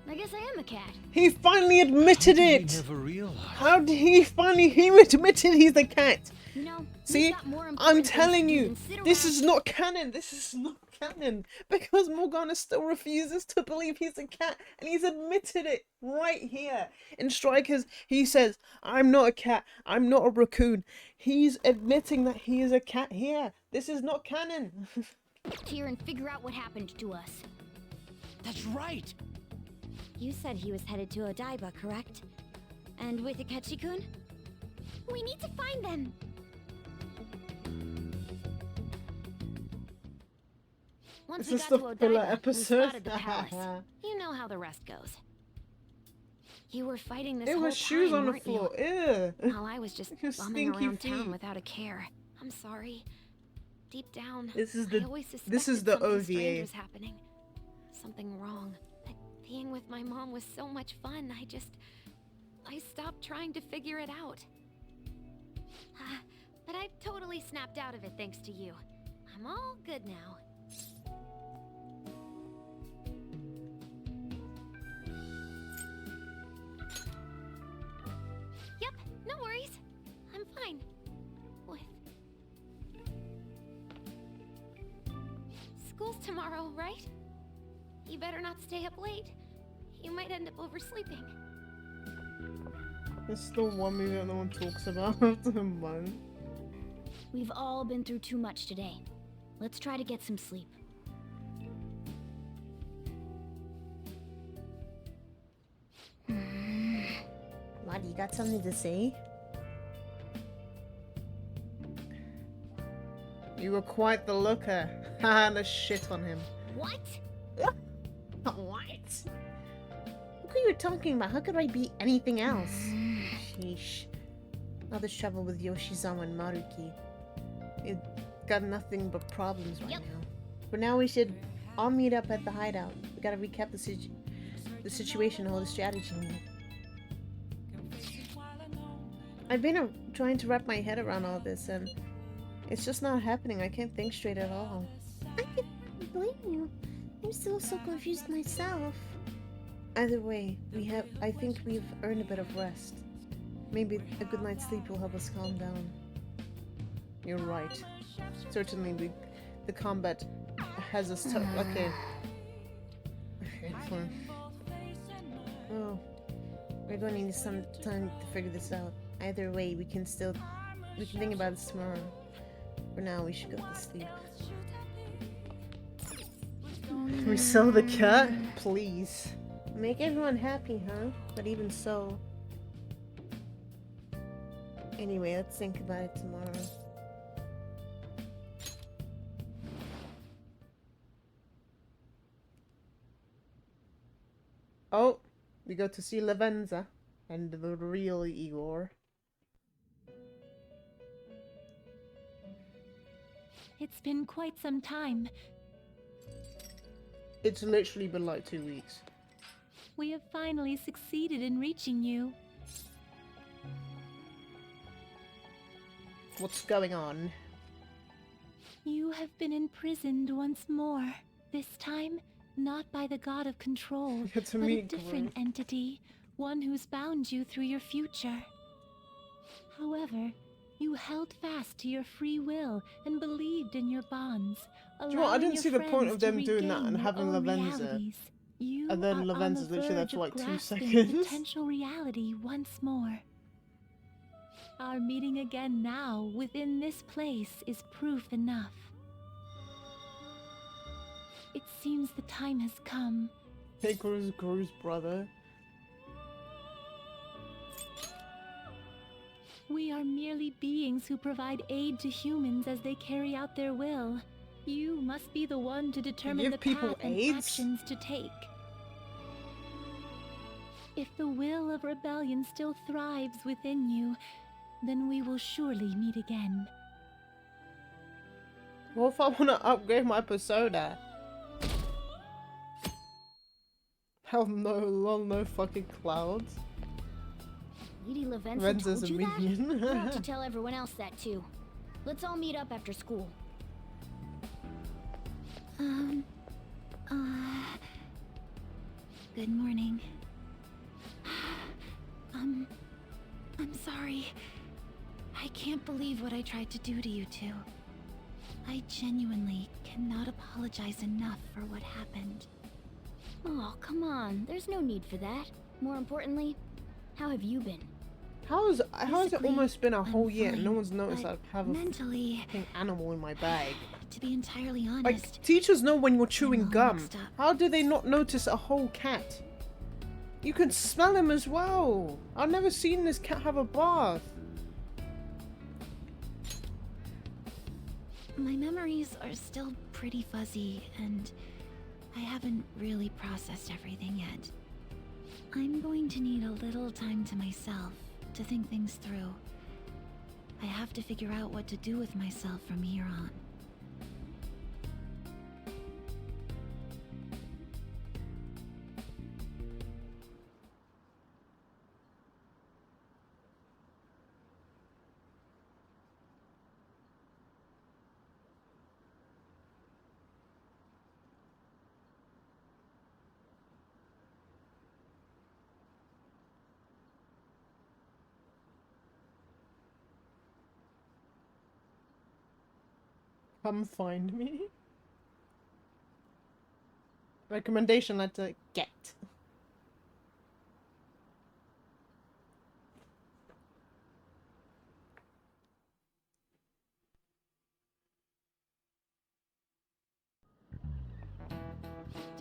I guess I am a cat. He finally admitted I it. never realized. How did he finally? He admitted he's the cat. You know, See, we've got more I'm important things telling to do you, than sit this around- is not canon. This is not canon because Morgana still refuses to believe he's a cat, and he's admitted it right here in Strikers. He says, "I'm not a cat. I'm not a raccoon." He's admitting that he is a cat here. This is not canon. here and figure out what happened to us. That's right! You said he was headed to Odaiba, correct? And with Akechi-kun? We need to find them! Once Is we this got the to filler Odaiba, we episode? spotted the palace. You know how the rest goes. You were fighting this There whole were shoes time, on the weren't you? floor. Ew. While I was just Your bumming stinky around town feet. without a care. I'm sorry. Deep down, This is I the always this is suspected the something OVA. strange was happening. Something wrong. But being with my mom was so much fun. I stopped trying to figure it out. but I've totally snapped out of it thanks to you. I'm all good now. Yep, no worries. I'm fine. With... School's tomorrow, right? You better not stay up late. You might end up oversleeping. There's still one movie that no one talks about after a month. We've all been through too much today. Let's try to get some sleep. What, you got something to say? You were quite the looker. Haha, no shit on him. What? What? Look who you're talking about. How could I be anything else? Sheesh. All this trouble with Yoshizawa and Maruki. You got nothing but problems right Yep. now. For now, we should all meet up at the hideout. We gotta recap the situation, hold a strategy meeting. I've been trying to wrap my head around all this, and it's just not happening. I can't think straight at all. I can't blame you. I'm still so confused myself. Either way, I think we've earned a bit of rest. Maybe a good night's sleep will help us calm down. You're right. Certainly, the combat has us okay. Okay, fine. Oh, we're going to need some time to figure this out. Either way, we can think about this tomorrow. For now, we should go to sleep. Can we sell the cat? Please. Make everyone happy, huh? But even so. Anyway, let's think about it tomorrow. Oh, we go to see Lavenza and the real Igor. It's been quite some time. It's literally been like 2 weeks. We have finally succeeded in reaching you. What's going on? You have been imprisoned once more. This time, not by the god of control, Get to but a meet different Gru. entity, one who's bound you through your future. However, you held fast to your free will and believed in your bonds. Do you know what? I allowing didn't your see the point friends of to them doing that regain and their having own Lavenza. realities. You And then are on Lavenza's the literally there verge for like of 2 grasping seconds. potential reality once more. Our meeting again now within this place is proof enough. It seems the time has come. Hey, Gru's brother. We are merely beings who provide aid to humans as they carry out their will. You must be the one to determine give the people path and AIDS? actions to take. If the will of rebellion still thrives within you, then we will surely meet again. What if I want to upgrade my persona? Hell no, lol, no fucking clouds. Lady Lavenza Renza's told a you that? minion. We'll have to tell everyone else that too. Let's all meet up after school. Good morning. I'm sorry. I can't believe what I tried to do to you two. I genuinely cannot apologize enough for what happened. Oh, come on. There's no need for that. More importantly, how have you been? How has it Physically, almost been a I'm whole year and no fine, one's noticed but I have a mentally, fucking animal in my bag? to be entirely honest, Like, teachers know when you're chewing all gum. mixed up. How do they not notice a whole cat? You can smell him as well. I've never seen this cat have a bath. my memories are still pretty fuzzy, and I haven't really processed everything yet. I'm going to need a little time to myself to think things through. I have to figure out what to do with myself from here on. Come find me. Recommendation letter, get.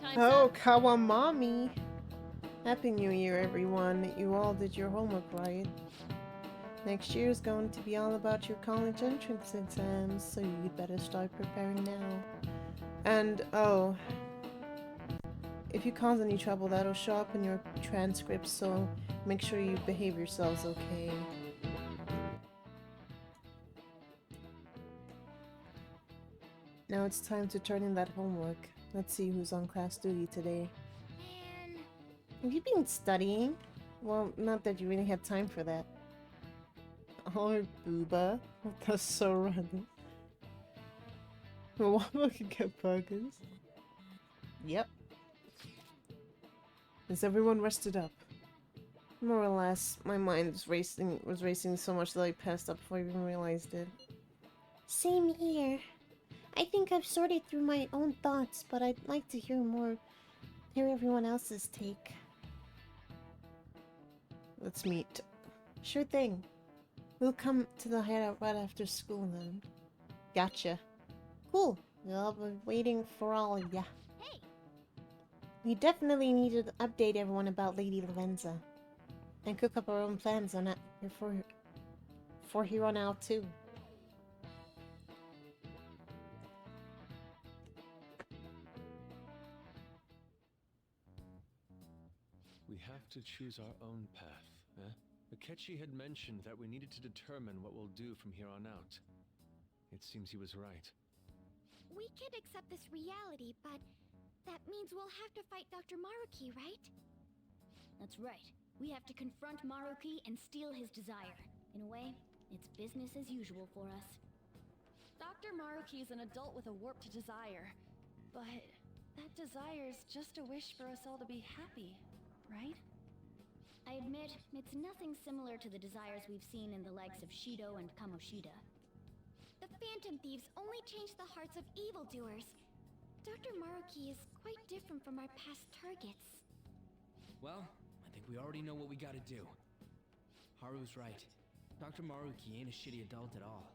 Time's Oh, up. Kawamami. Happy New Year, everyone. You all did your homework, right? Next year is going to be all about your college entrance exams, so you'd better start preparing now. And, oh, if you cause any trouble, that'll show up in your transcripts, so make sure you behave yourselves okay. Now it's time to turn in that homework. Let's see who's on class duty today. Man, Have you been studying? Well, not that you really had time for that. Oh, booba. That's so random. Well, I can get burgers. Yep. Is everyone rested up? More or less. My mind was racing so much that I passed out before I even realized it. Same here. I think I've sorted through my own thoughts, but I'd like to hear everyone else's take. Let's meet. Sure thing. We'll come to the hideout right after school then. Gotcha. Cool. I'll be waiting for all of ya. hey, We definitely need to update everyone about Lady Lavenza. And cook up our own plans on it for here on out too. We have to choose our own path, eh? Akechi had mentioned that we needed to determine what we'll do from here on out. It seems he was right. we can't accept this reality, but that means we'll have to fight Dr. Maruki, right? That's right. We have to confront Maruki and steal his desire. In a way, it's business as usual for us. Dr. Maruki is an adult with a warped desire. But that desire's just a wish for us all to be happy, right? I admit, it's nothing similar to the desires we've seen in the likes of Shido and Kamoshida. The Phantom Thieves only change the hearts of evildoers. Dr. Maruki is quite different from our past targets. Well, I think we already know what we gotta do. Haru's right. Dr. Maruki ain't a shitty adult at all.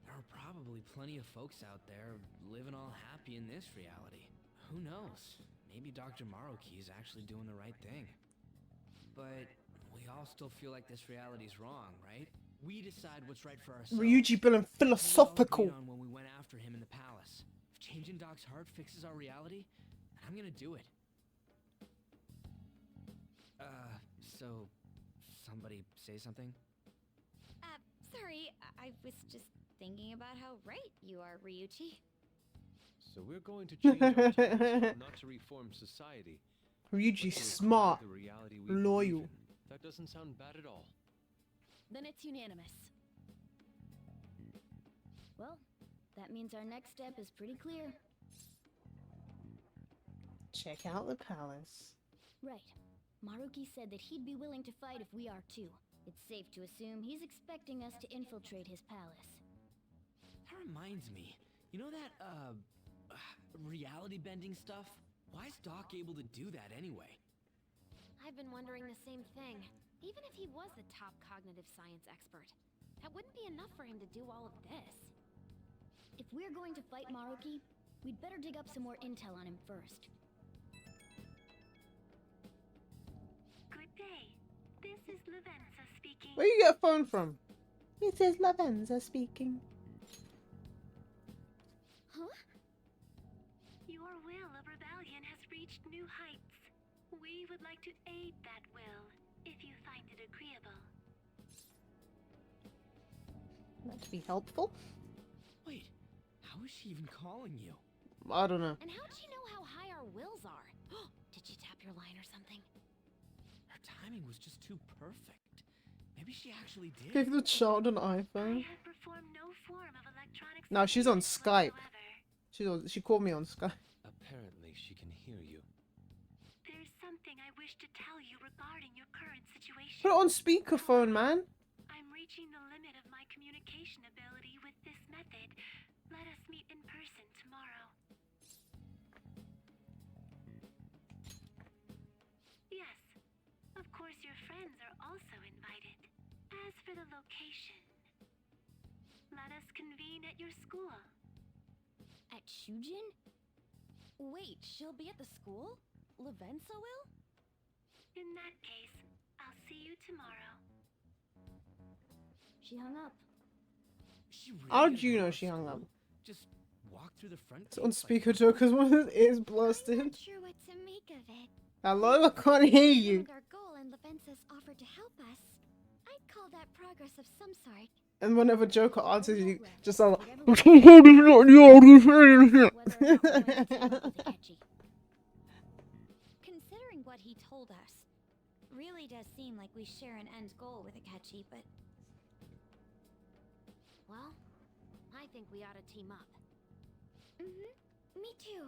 There are probably plenty of folks out there living all happy in this reality. Who knows? Maybe Dr. Maruki is actually doing the right thing. But we all still feel like this reality's wrong, right? We decide what's right for ourselves. Ryuji being philosophical. We all agreed on when we went after him in the palace. If changing Doc's heart fixes our reality, I'm gonna do it. So somebody say something? Sorry, I was just thinking about how right you are, Ryuji. So we're going to change our times, not to reform society. but Ryuji's to acquire smart. the reality we Loyal. believe in. That doesn't sound bad at all. Then it's unanimous. Well, that means our next step is pretty clear. Check out the palace. Right. Maruki said that he'd be willing to fight if we are too. It's safe to assume he's expecting us to infiltrate his palace. That reminds me. You know that, reality bending stuff? Why is Doc able to do that anyway? I've been wondering the same thing. Even if he was the top cognitive science expert, that wouldn't be enough for him to do all of this. If we're going to fight Maruki, we'd better dig up some more intel on him first. Good day. This is Lavenza speaking. Where you get a phone from? This is Lavenza speaking. Huh? Your will of rebellion has reached new heights. We would like to aid that will, if you find it agreeable. That to be helpful? Wait, how is she even calling you? I don't know. And how'd she know how high our wills are? Did she tap your line or something? Her timing was just too perfect. Maybe she actually did. Give the child an I iPhone. have performed no form of electronic No, she's on surveillance Skype. She called me on Skype. Apparently, she can hear you. There's something I wish to tell you regarding your current situation. Put it on speakerphone, man. I'm reaching the limit of my communication ability with this method. Let us meet also invited. As for the location, let us convene at your school. At Shujin? Wait, she'll be at the school? Lavenza will? In that case, I'll see you tomorrow. She hung up. She really How gonna do you go know to she hung up? school? Just walk through the front It's gate on like speaker that? Joker's one of his ears I'm blasted. not sure what to make of it. Hello, I can't hear you. Determined our goal and Lavenza's offered to help us. I'd call that progress of some sort. And whenever Joker answers, you just sound like. Considering what he told us, really does seem like we share an end goal with Akechi, but... Well, I think we ought to team up. Me too.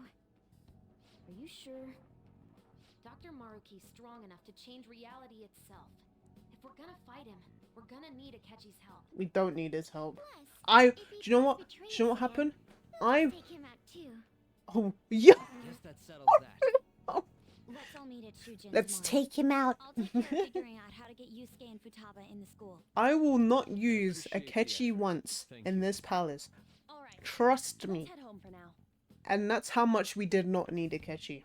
Are you sure? Dr. Maruki's strong enough to change reality itself. If we're gonna fight him, we're gonna need Akechi's help. We don't need his help. Plus, Do if he you know does what? betray Do you know what us again, happened? we'll I. just take him out too. Oh, yeah! Guess that settles that. Let's all meet at Shujin Let's tomorrow. take him out. I'll take care of figuring out how to get Yusuke and Futaba in the school. I will not use appreciate the Akechi effort. once Thank in you. this palace. Alright, Trust let's me. head home for now. And that's how much we did not need Akechi.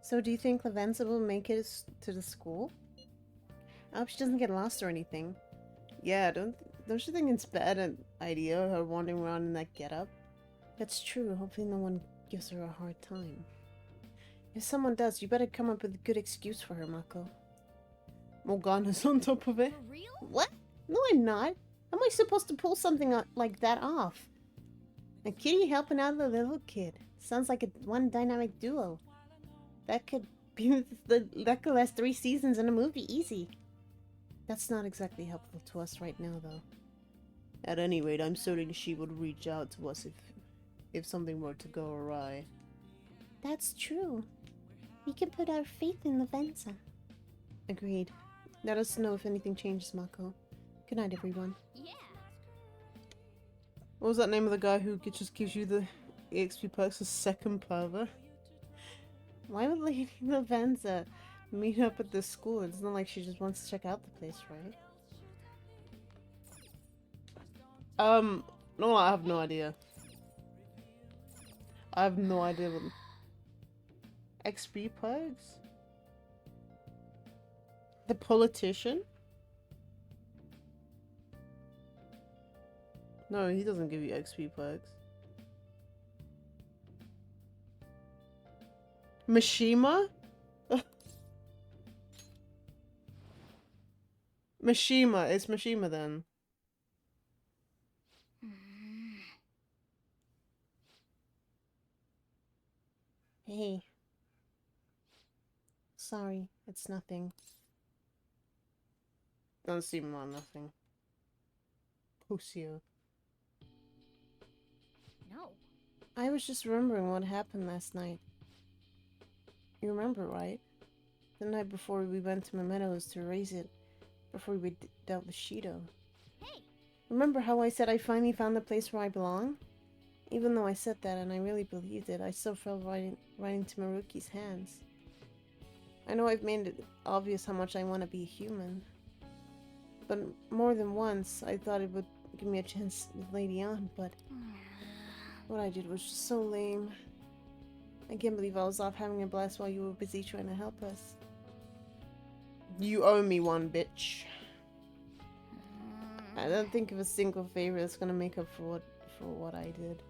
So do you think Lavenza will make it to the school? I hope she doesn't get lost or anything. Yeah, don't you think it's a bad idea, her wandering around in that getup? That's true. Hopefully no one gives her a hard time. If someone does, you better come up with a good excuse for her, Mako. Morgana's on top of it. For real? What? No, I'm not. How am I supposed to pull something like that off? A kitty helping out the little kid. Sounds like one dynamic duo. That could be that could last 3 seasons in a movie, easy. That's not exactly helpful to us right now, though. At any rate, I'm certain she would reach out to us if something were to go awry. That's true. We can put our faith in Lavenza. Agreed. Let us know if anything changes, Mako. Good night, everyone. Yeah. What was that name of the guy who just gives you the EXP perks? A second pervert? Why would Lady Lavenza meet up at this school? It's not like she just wants to check out the place, right? No, I have no idea. I have no idea what... XP perks? The politician? No, he doesn't give you XP perks. Mishima? Mishima. It's Mishima then. Hey. Sorry, it's nothing. Doesn't seem like nothing. Pusio. No. I was just remembering what happened last night. You remember, right? The night before we went to Mementos to erase it. Before we dealt with Shido. Hey! Remember how I said I finally found the place where I belong? Even though I said that and I really believed it, I still fell right into Maruki's hands. I know I've made it obvious how much I want to be a human. But more than once, I thought it would give me a chance with Lady Ann, but what I did was just so lame. I can't believe I was off having a blast while you were busy trying to help us. You owe me one, bitch. I don't think of a single favor that's gonna make up for what I did.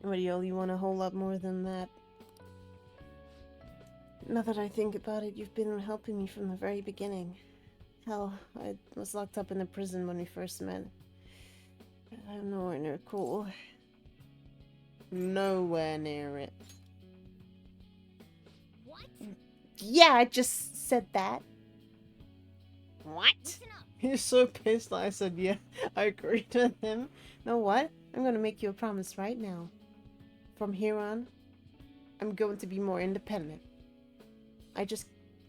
Radiol, you want a whole lot more than that. Now that I think about it, you've been helping me from the very beginning. Hell, I was locked up in the prison when we first met. I'm nowhere near cool. Nowhere near it. What? Yeah, I just said that. What? Listen up. He's so pissed that I said yeah. I agreed with him. Know what? I'm gonna make you a promise right now. From here on, I'm going to be more independent. I just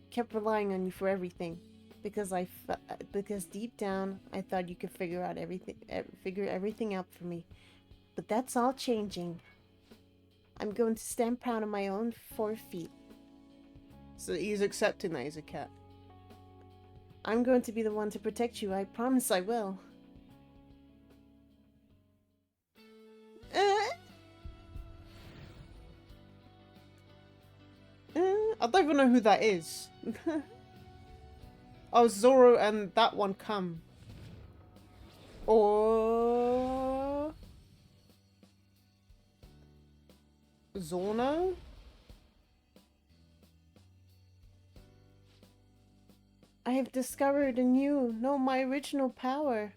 kept relying on you for everything. Because because deep down, I thought you could figure everything out for me. But that's all changing. I'm going to stand proud on my own 4 feet. So he's accepting that he's a cat. I'm going to be the one to protect you. I promise I will. I don't even know who that is. Oh, Zoro and that one come. Or... Zorno? I have discovered a new, no, my original power.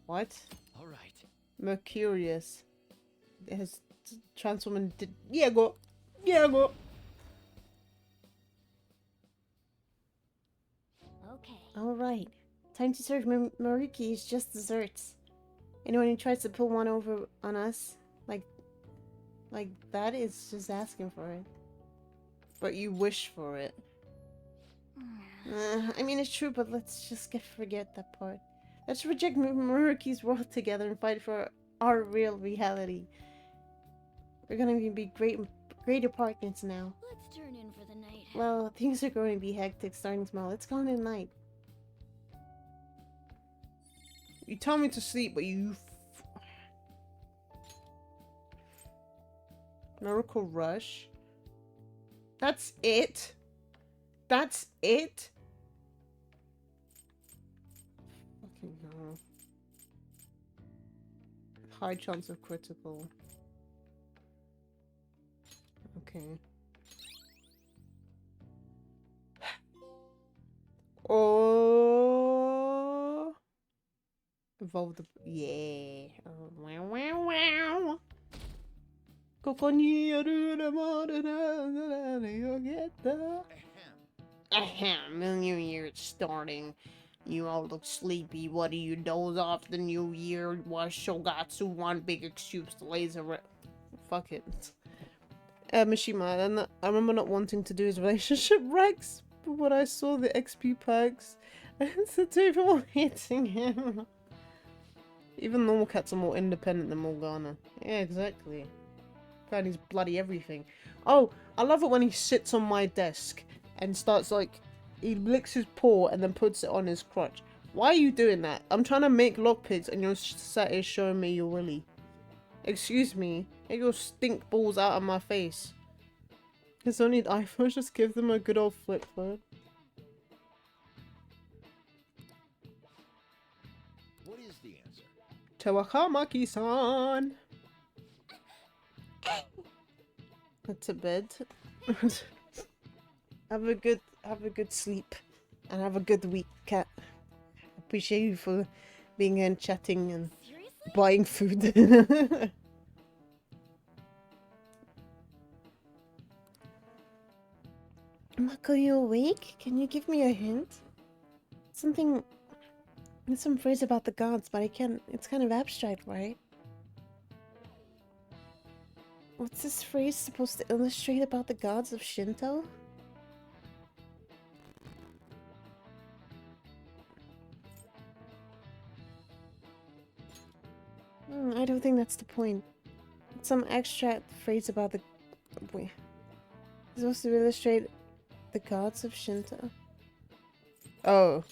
What? All right. Mercurius. It has transformed into Diego. Diego. Okay. Alright. Time to serve Maruki's just desserts. Anyone who tries to pull one over on us, like that, is just asking for it. But you wish for it. I mean, it's true, but let's just forget that part. Let's reject Maruki's world together and fight for our real reality. We're gonna be greater partners now. Let's turn in for the night. Well, things are going to be hectic starting tomorrow. Let's call it a night. You tell me to sleep, but you... Miracle Rush? That's it? That's it? Fucking hell. High chance of critical. Okay. Oh. Evolve the... Yeah. Oh, wow, wow, wow. Ahem, the new year is starting. You all look sleepy. What do you doze off the new year? Was Shogatsu one big excuse to laser fuck it. Mishima, and I remember not wanting to do his relationship Rex, but when I saw the XP perks, I said to people hitting him. Even normal cats are more independent than Morgana. Yeah, exactly. God, he's bloody everything. Oh, I love it when he sits on my desk and starts like, he licks his paw and then puts it on his crotch. Why are you doing that? I'm trying to make lockpicks and you're sat here showing me your willy. Excuse me, get your stink balls out of my face. It's only iPhones, just give them a good old flip phone. What is the answer? Tawakamaki-san! To bed. Have a good sleep. And have a good week, cat. Appreciate you for being here and chatting and Seriously? buying food. Mako, you awake? Can you give me a hint? Something... some phrase about the gods, but I can't... It's kind of abstract, right? What's this phrase supposed to illustrate about the gods of Shinto? I don't think that's the point. It's some abstract phrase about the... Wait. It's supposed to illustrate the gods of Shinto. Oh.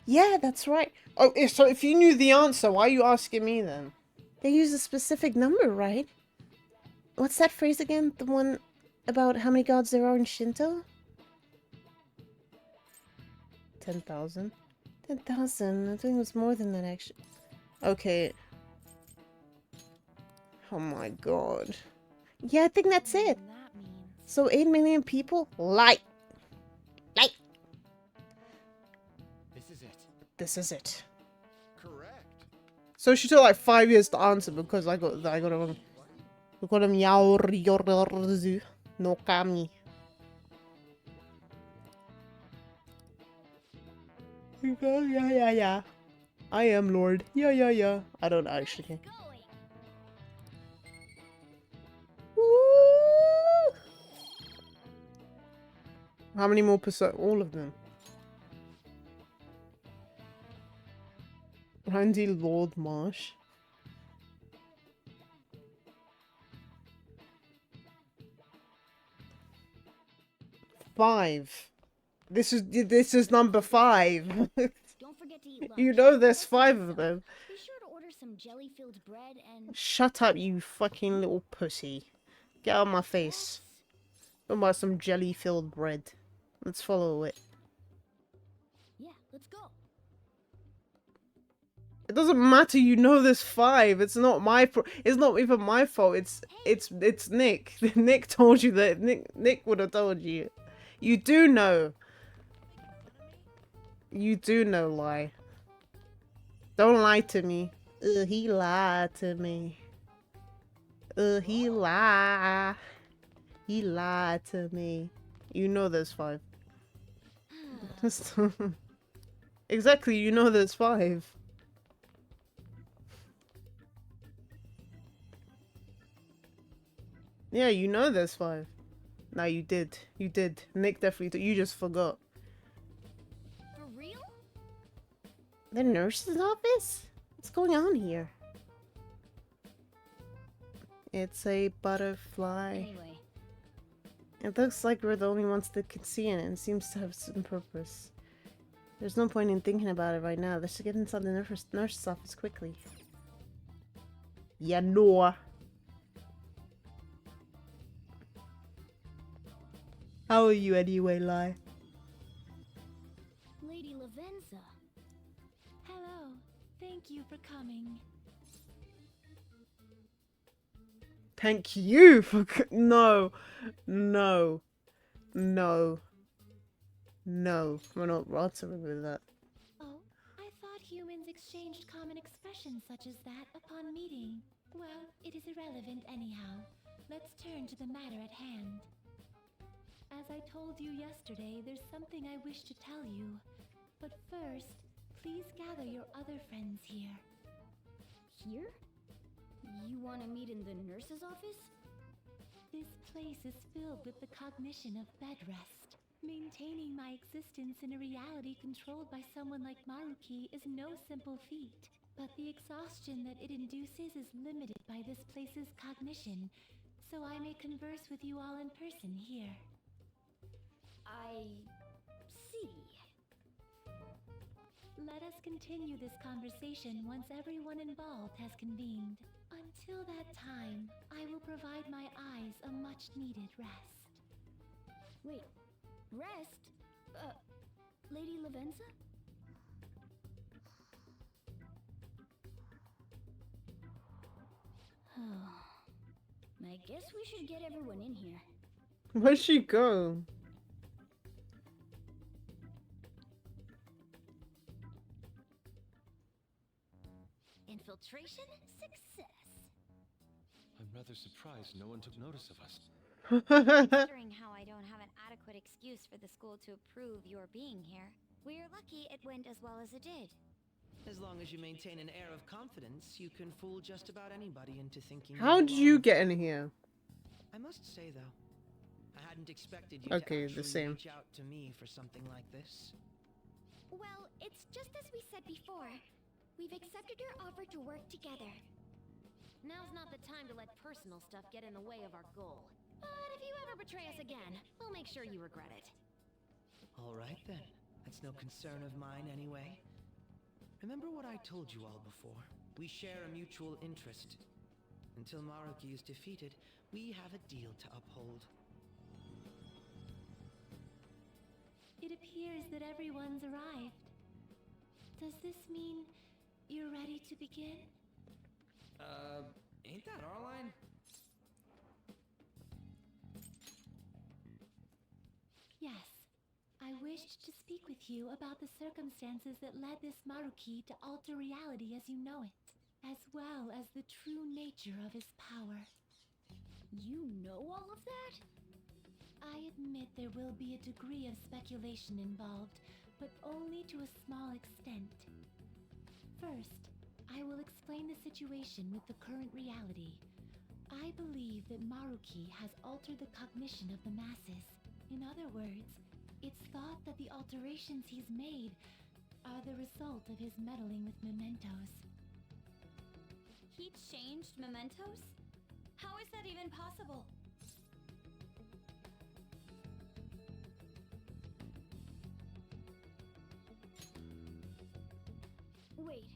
Yeah, that's right. Oh, so if you knew the answer, why are you asking me then? They use a specific number, right? What's that phrase again? The one about how many gods there are in Shinto? 10,000. 10,000. I think it was more than that, actually. Okay. Oh my god. Yeah, I think that's it. That means... So 8 million people? Light! Light! This is it. This is it. Correct. So she took like 5 years to answer because I got it wrong. We got him Yaoryorzu no Kami. Yeah. I am Lord. Yeah. I don't actually care. Going. Woo! How many more percent? All of them. Randy Lord Marsh. 5. This is number 5. Don't forget to eat lunch. You know there's Plus, 5 some. of them. Be sure to order some jelly-filled bread and... Shut up, you fucking little pussy. Get out of my face. What about some jelly-filled bread? Let's follow it. Yeah, let's go. It doesn't matter. You know there's 5. It's not my fault. It's not even my fault. It's Nick. Nick told you that. Nick would have told you. You do know. You do know, lie. Don't lie to me. He lied to me. He lied. He lied to me. You know there's 5. Exactly, you know there's 5. Yeah, you know there's 5. No, you did. You did. Nick definitely did. You just forgot. For real? The nurse's office? What's going on here? It's a butterfly. Anyway, It looks like we're the only ones that can see it, and it seems to have some purpose. There's no point in thinking about it right now. Let's get inside the nurse's office quickly. Yeah, no. How are you anyway, Lai? Lady Lavenza. Hello. Thank you for coming. Thank you for... No. No. No. No. We're not answering with that. Oh, I thought humans exchanged common expressions such as that upon meeting. Well, it is irrelevant anyhow. Let's turn to the matter at hand. As I told you yesterday, there's something I wish to tell you. But first, please gather your other friends here. Here? You want to meet in the nurse's office? This place is filled with the cognition of bed rest. Maintaining my existence in a reality controlled by someone like Maruki is no simple feat. But the exhaustion that it induces is limited by this place's cognition, so I may converse with you all in person here. I see. Let us continue this conversation once everyone involved has convened. Until that time, I will provide my eyes a much-needed rest. Wait, rest? Lady Lavenza? I guess we should get everyone in here. Where'd she go? Infiltration success. I'm rather surprised no one took notice of us. Considering how I don't have an adequate excuse for the school to approve your being here, we're lucky it went as well as it did. As long as you maintain an air of confidence, you can fool just about anybody into thinking. How did you get in here? I must say, though, I hadn't expected you Okay, to the actually same. reach out to me for something like this. Well, it's just as we said before. We've accepted your offer to work together. Now's not the time to let personal stuff get in the way of our goal. But if you ever betray us again, we'll make sure you regret it. All right, then. That's no concern of mine, anyway. Remember what I told you all before? We share a mutual interest. Until Maruki is defeated, we have a deal to uphold. It appears that everyone's arrived. Does this mean you're ready to begin? Ain't that our line? Yes. I wished to speak with you about the circumstances that led this Maruki to alter reality as you know it, as well as the true nature of his power. You know all of that? I admit there will be a degree of speculation involved, but only to a small extent. First, I will explain the situation with the current reality. I believe that Maruki has altered the cognition of the masses. In other words, it's thought that the alterations he's made are the result of his meddling with mementos. He changed mementos? How is that even possible? Wait,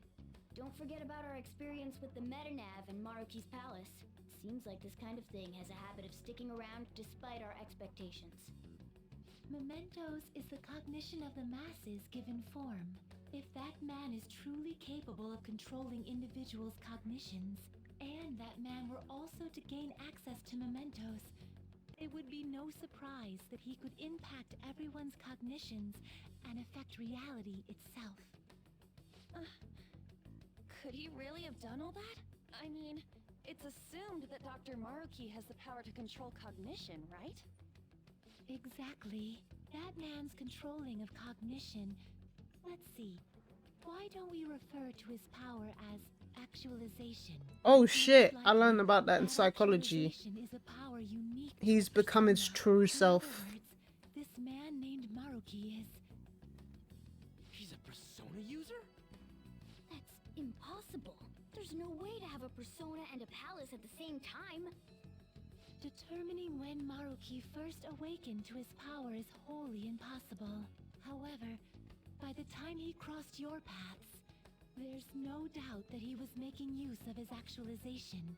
don't forget about our experience with the Metanav and Maruki's palace. Seems like this kind of thing has a habit of sticking around despite our expectations. Mementos is the cognition of the masses given form. If that man is truly capable of controlling individuals' cognitions, and that man were also to gain access to mementos, it would be no surprise that he could impact everyone's cognitions and affect reality itself. Could he really have done all that? I mean, it's assumed that Dr. Maruki has the power to control cognition, right? Exactly. That man's controlling of cognition. Let's see. Why don't we refer to his power as actualization? Oh Most shit, I likely, learned about that in psychology. actualization is a power unique to He's a become his persona. true In self. other words, this man named Maruki is... He's a persona user? That's impossible. There's no way to have a persona and a palace at the same time. Determining when Maruki first awakened to his power is wholly impossible. However, by the time he crossed your paths, there's no doubt that he was making use of his actualization,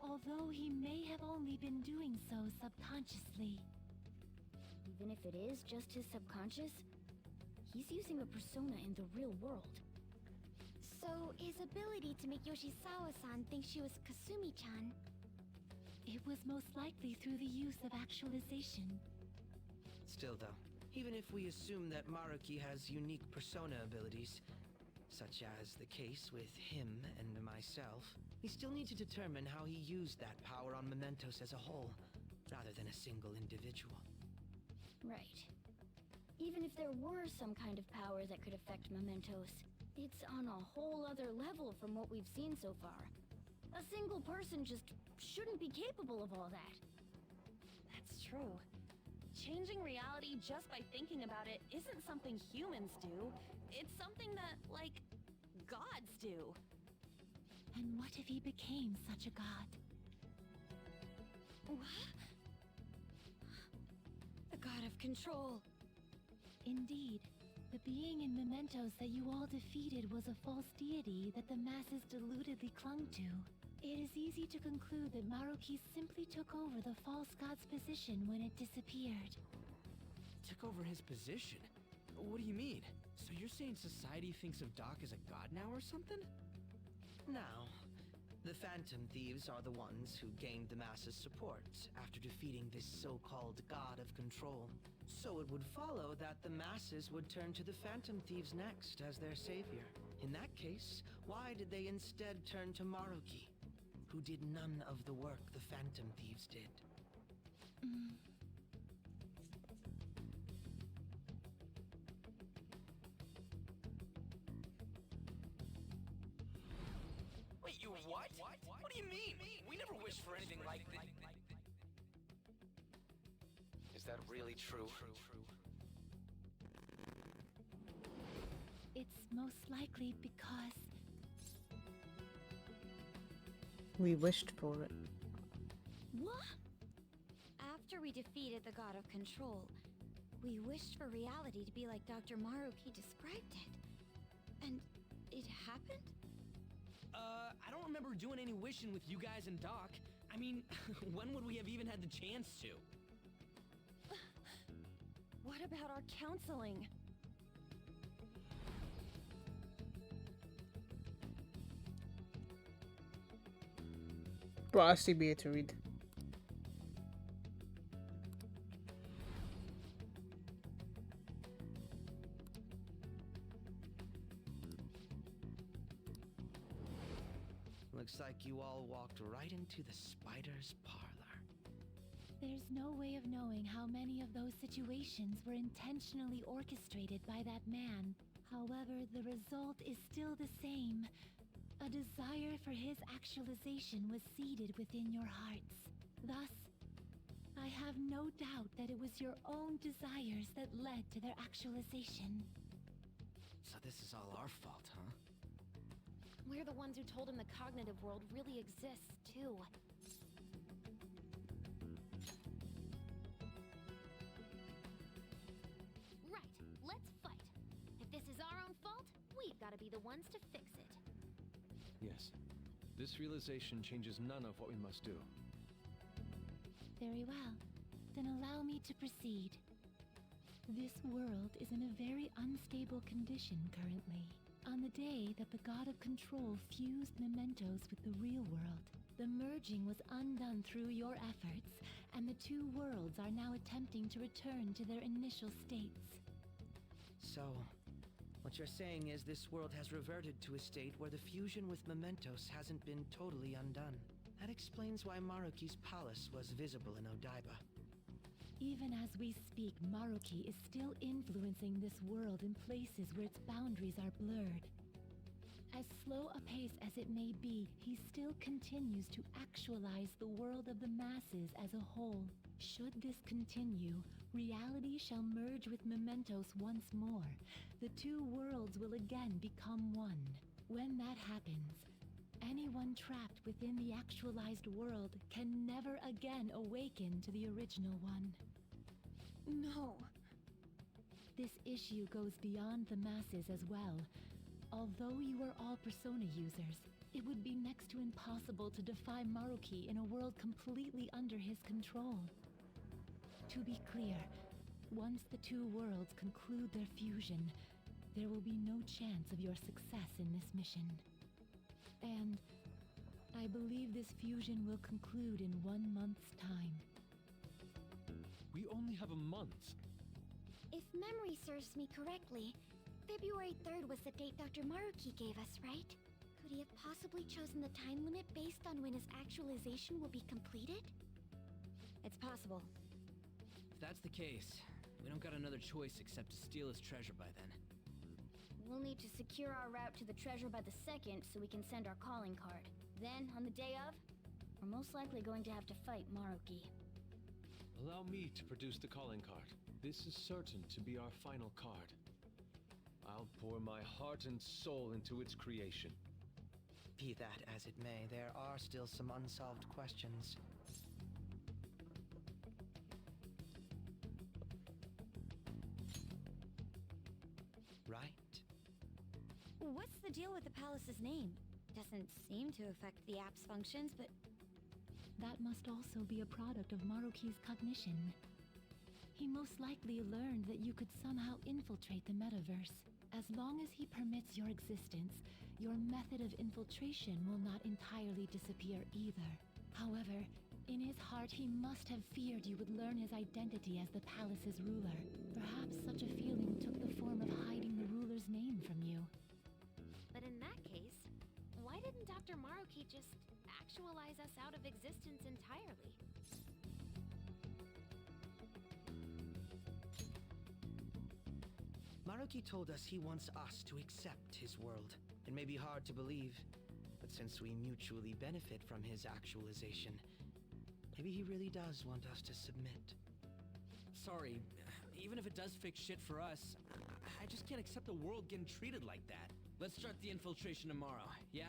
although he may have only been doing so subconsciously. Even if it is just his subconscious, he's using a persona in the real world. So, his ability to make Yoshizawa-san think she was Kasumi-chan. It was most likely through the use of actualization. Still though, even if we assume that Maruki has unique persona abilities, such as the case with him and myself, we still need to determine how he used that power on Mementos as a whole, rather than a single individual. Right. Even if there were some kind of power that could affect Mementos, it's on a whole other level from what we've seen so far. A single person just shouldn't be capable of all that. That's true. Changing reality just by thinking about it isn't something humans do. It's something that, like, gods do. And what if he became such a god? What? The god of control. Indeed, the being in Mementos that you all defeated was a false deity that the masses deludedly clung to. It is easy to conclude that Maruki simply took over the false god's position when it disappeared. Took over his position? What do you mean? So you're saying society thinks of Doc as a god now or something? Now, the Phantom Thieves are the ones who gained the masses' support after defeating this so-called god of control. So it would follow that the masses would turn to the Phantom Thieves next as their savior. In that case, why did they instead turn to Maruki, who did none of the work the Phantom Thieves did? Wait, you what? What do you mean? We never wished for anything like this. Is that really true? It's most likely because... We wished for it. What? After we defeated the god of control, we wished for reality to be like Dr. Maruki described it. And it happened? I don't remember doing any wishing with you guys and Doc. I mean, when would we have even had the chance to? What about our counseling? Bro, I still be here to read. Looks like you all walked right into the spider's parlor. There's no way of knowing how many of those situations were intentionally orchestrated by that man. However, the result is still the same. A desire for his actualization was seeded within your hearts. Thus, I have no doubt that it was your own desires that led to their actualization. So this is all our fault, huh? We're the ones who told him the cognitive world really exists, too. Right, let's fight. If this is our own fault, we've got gotta be the ones to fix it. Yes. This realization changes none of what we must do. Very well. Then allow me to proceed. This world is in a very unstable condition currently. On the day that the God of Control fused mementos with the real world, the merging was undone through your efforts, and the two worlds are now attempting to return to their initial states. So, what you're saying is this world has reverted to a state where the fusion with mementos hasn't been totally undone. That explains why Maruki's palace was visible in Odaiba. Even as we speak, Maruki is still influencing this world in places where its boundaries are blurred. As slow a pace as it may be, he still continues to actualize the world of the masses as a whole. Should this continue, reality shall merge with mementos once more. The two worlds will again become one. When that happens, anyone trapped within the actualized world can never again awaken to the original one. No. This issue goes beyond the masses as well. Although you are all Persona users, it would be next to impossible to defy Maruki in a world completely under his control. To be clear, once the two worlds conclude their fusion, there will be no chance of your success in this mission. And I believe this fusion will conclude in 1 month's time. We only have a month. If memory serves me correctly, February 3rd was the date Dr. Maruki gave us, right? Could he have possibly chosen the time limit based on when his actualization will be completed? It's possible. If that's the case, we don't got another choice except to steal his treasure by then. We'll need to secure our route to the treasure by the 2nd so we can send our calling card. Then, on the day of, we're most likely going to have to fight Maruki. Allow me to produce the calling card. This is certain to be our final card. I'll pour my heart and soul into its creation. Be that as it may, there are still some unsolved questions. Right? What's the deal with the palace's name? Doesn't seem to affect the app's functions, but That must also be a product of Maruki's cognition. He most likely learned that you could somehow infiltrate the metaverse. As long as he permits your existence, your method of infiltration will not entirely disappear either. However, in his heart he must have feared you would learn his identity as the palace's ruler. Perhaps such a feeling took the form of hiding the ruler's name from you. But in that case, why didn't Dr. Maruki just actualize us out of existence entirely? Maruki told us he wants us to accept his world. It may be hard to believe, but since we mutually benefit from his actualization, maybe he really does want us to submit. Sorry, even if it does fix shit for us, I just can't accept the world getting treated like that. Let's start the infiltration tomorrow, yeah?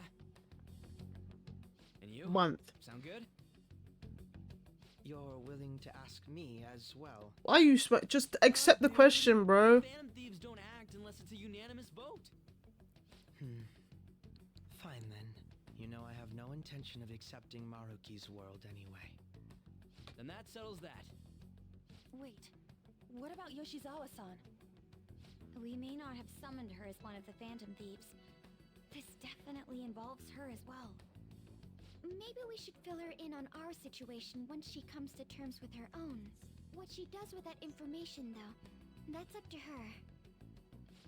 And you? Month. Sound good? You're willing to ask me as well? Why are you just accept the question, bro? Phantom thieves don't act unless it's a unanimous vote. Fine then. You know I have no intention of accepting Maruki's world anyway. Then that settles that. wait. What about Yoshizawa-san? We may not have summoned her as one of the Phantom Thieves. This definitely involves her as well. Maybe we should fill her in on our situation once she comes to terms with her own. What she does with that information, though, that's up to her.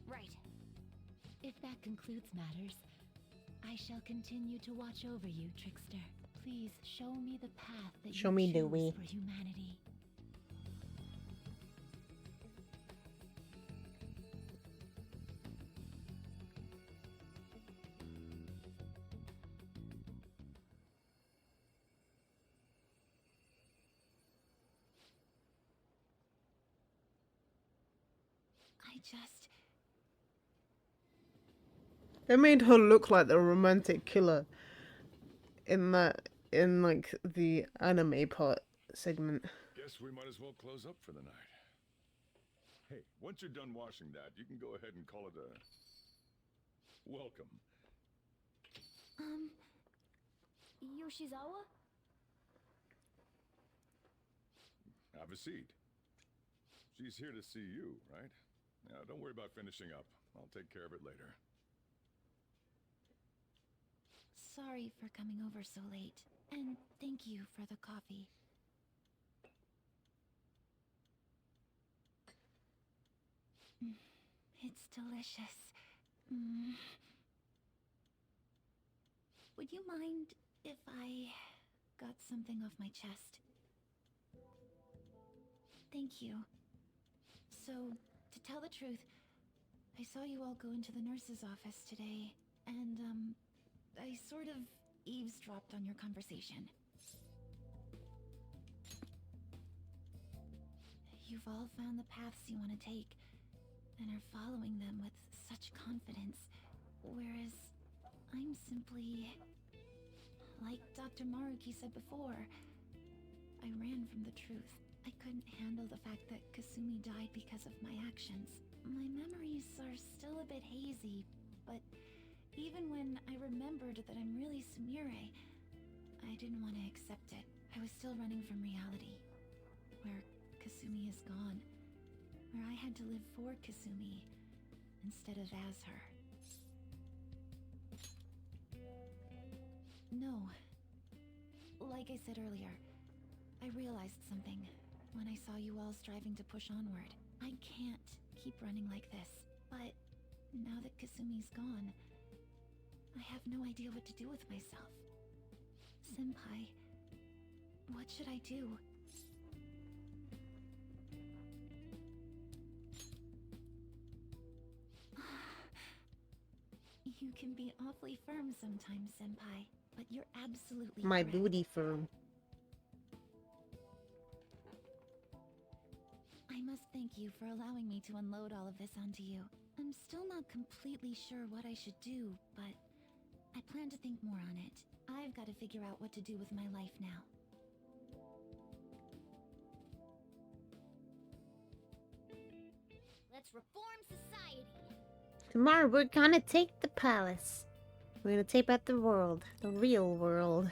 Right. If that concludes matters, I shall continue to watch over you, Trickster. Please show me the path that Show you me the choose way. for humanity. I just... They made her look like the romantic killer in like the anime part segment. Guess we might as well close up for the night. Hey, once you're done washing that, you can go ahead and call it a... Welcome. Yoshizawa? Have a seat. She's here to see you, right? Now, don't worry about finishing up. I'll take care of it later. Sorry for coming over so late. And thank you for the coffee. It's delicious. Would you mind if I got something off my chest? Thank you. So, to tell the truth, I saw you all go into the nurse's office today, and, I sort of eavesdropped on your conversation. You've all found the paths you want to take, and are following them with such confidence, whereas I'm simply... Like Dr. Maruki said before, I ran from the truth. I couldn't handle the fact that Kasumi died because of my actions. My memories are still a bit hazy, but even when I remembered that I'm really Sumire, I didn't want to accept it. I was still running from reality, where Kasumi is gone, where I had to live for Kasumi instead of as her. No. Like I said earlier, I realized something when I saw you all striving to push onward. I can't keep running like this, but now that Kasumi's gone, I have no idea what to do with myself. Senpai, what should I do? You can be awfully firm sometimes, Senpai, but you're absolutely My correct. booty firm. I must thank you for allowing me to unload all of this onto you. I'm still not completely sure what I should do, but I plan to think more on it. I've got to figure out what to do with my life now. Let's reform society. Tomorrow we're gonna take the palace. We're gonna take back the world. The real world.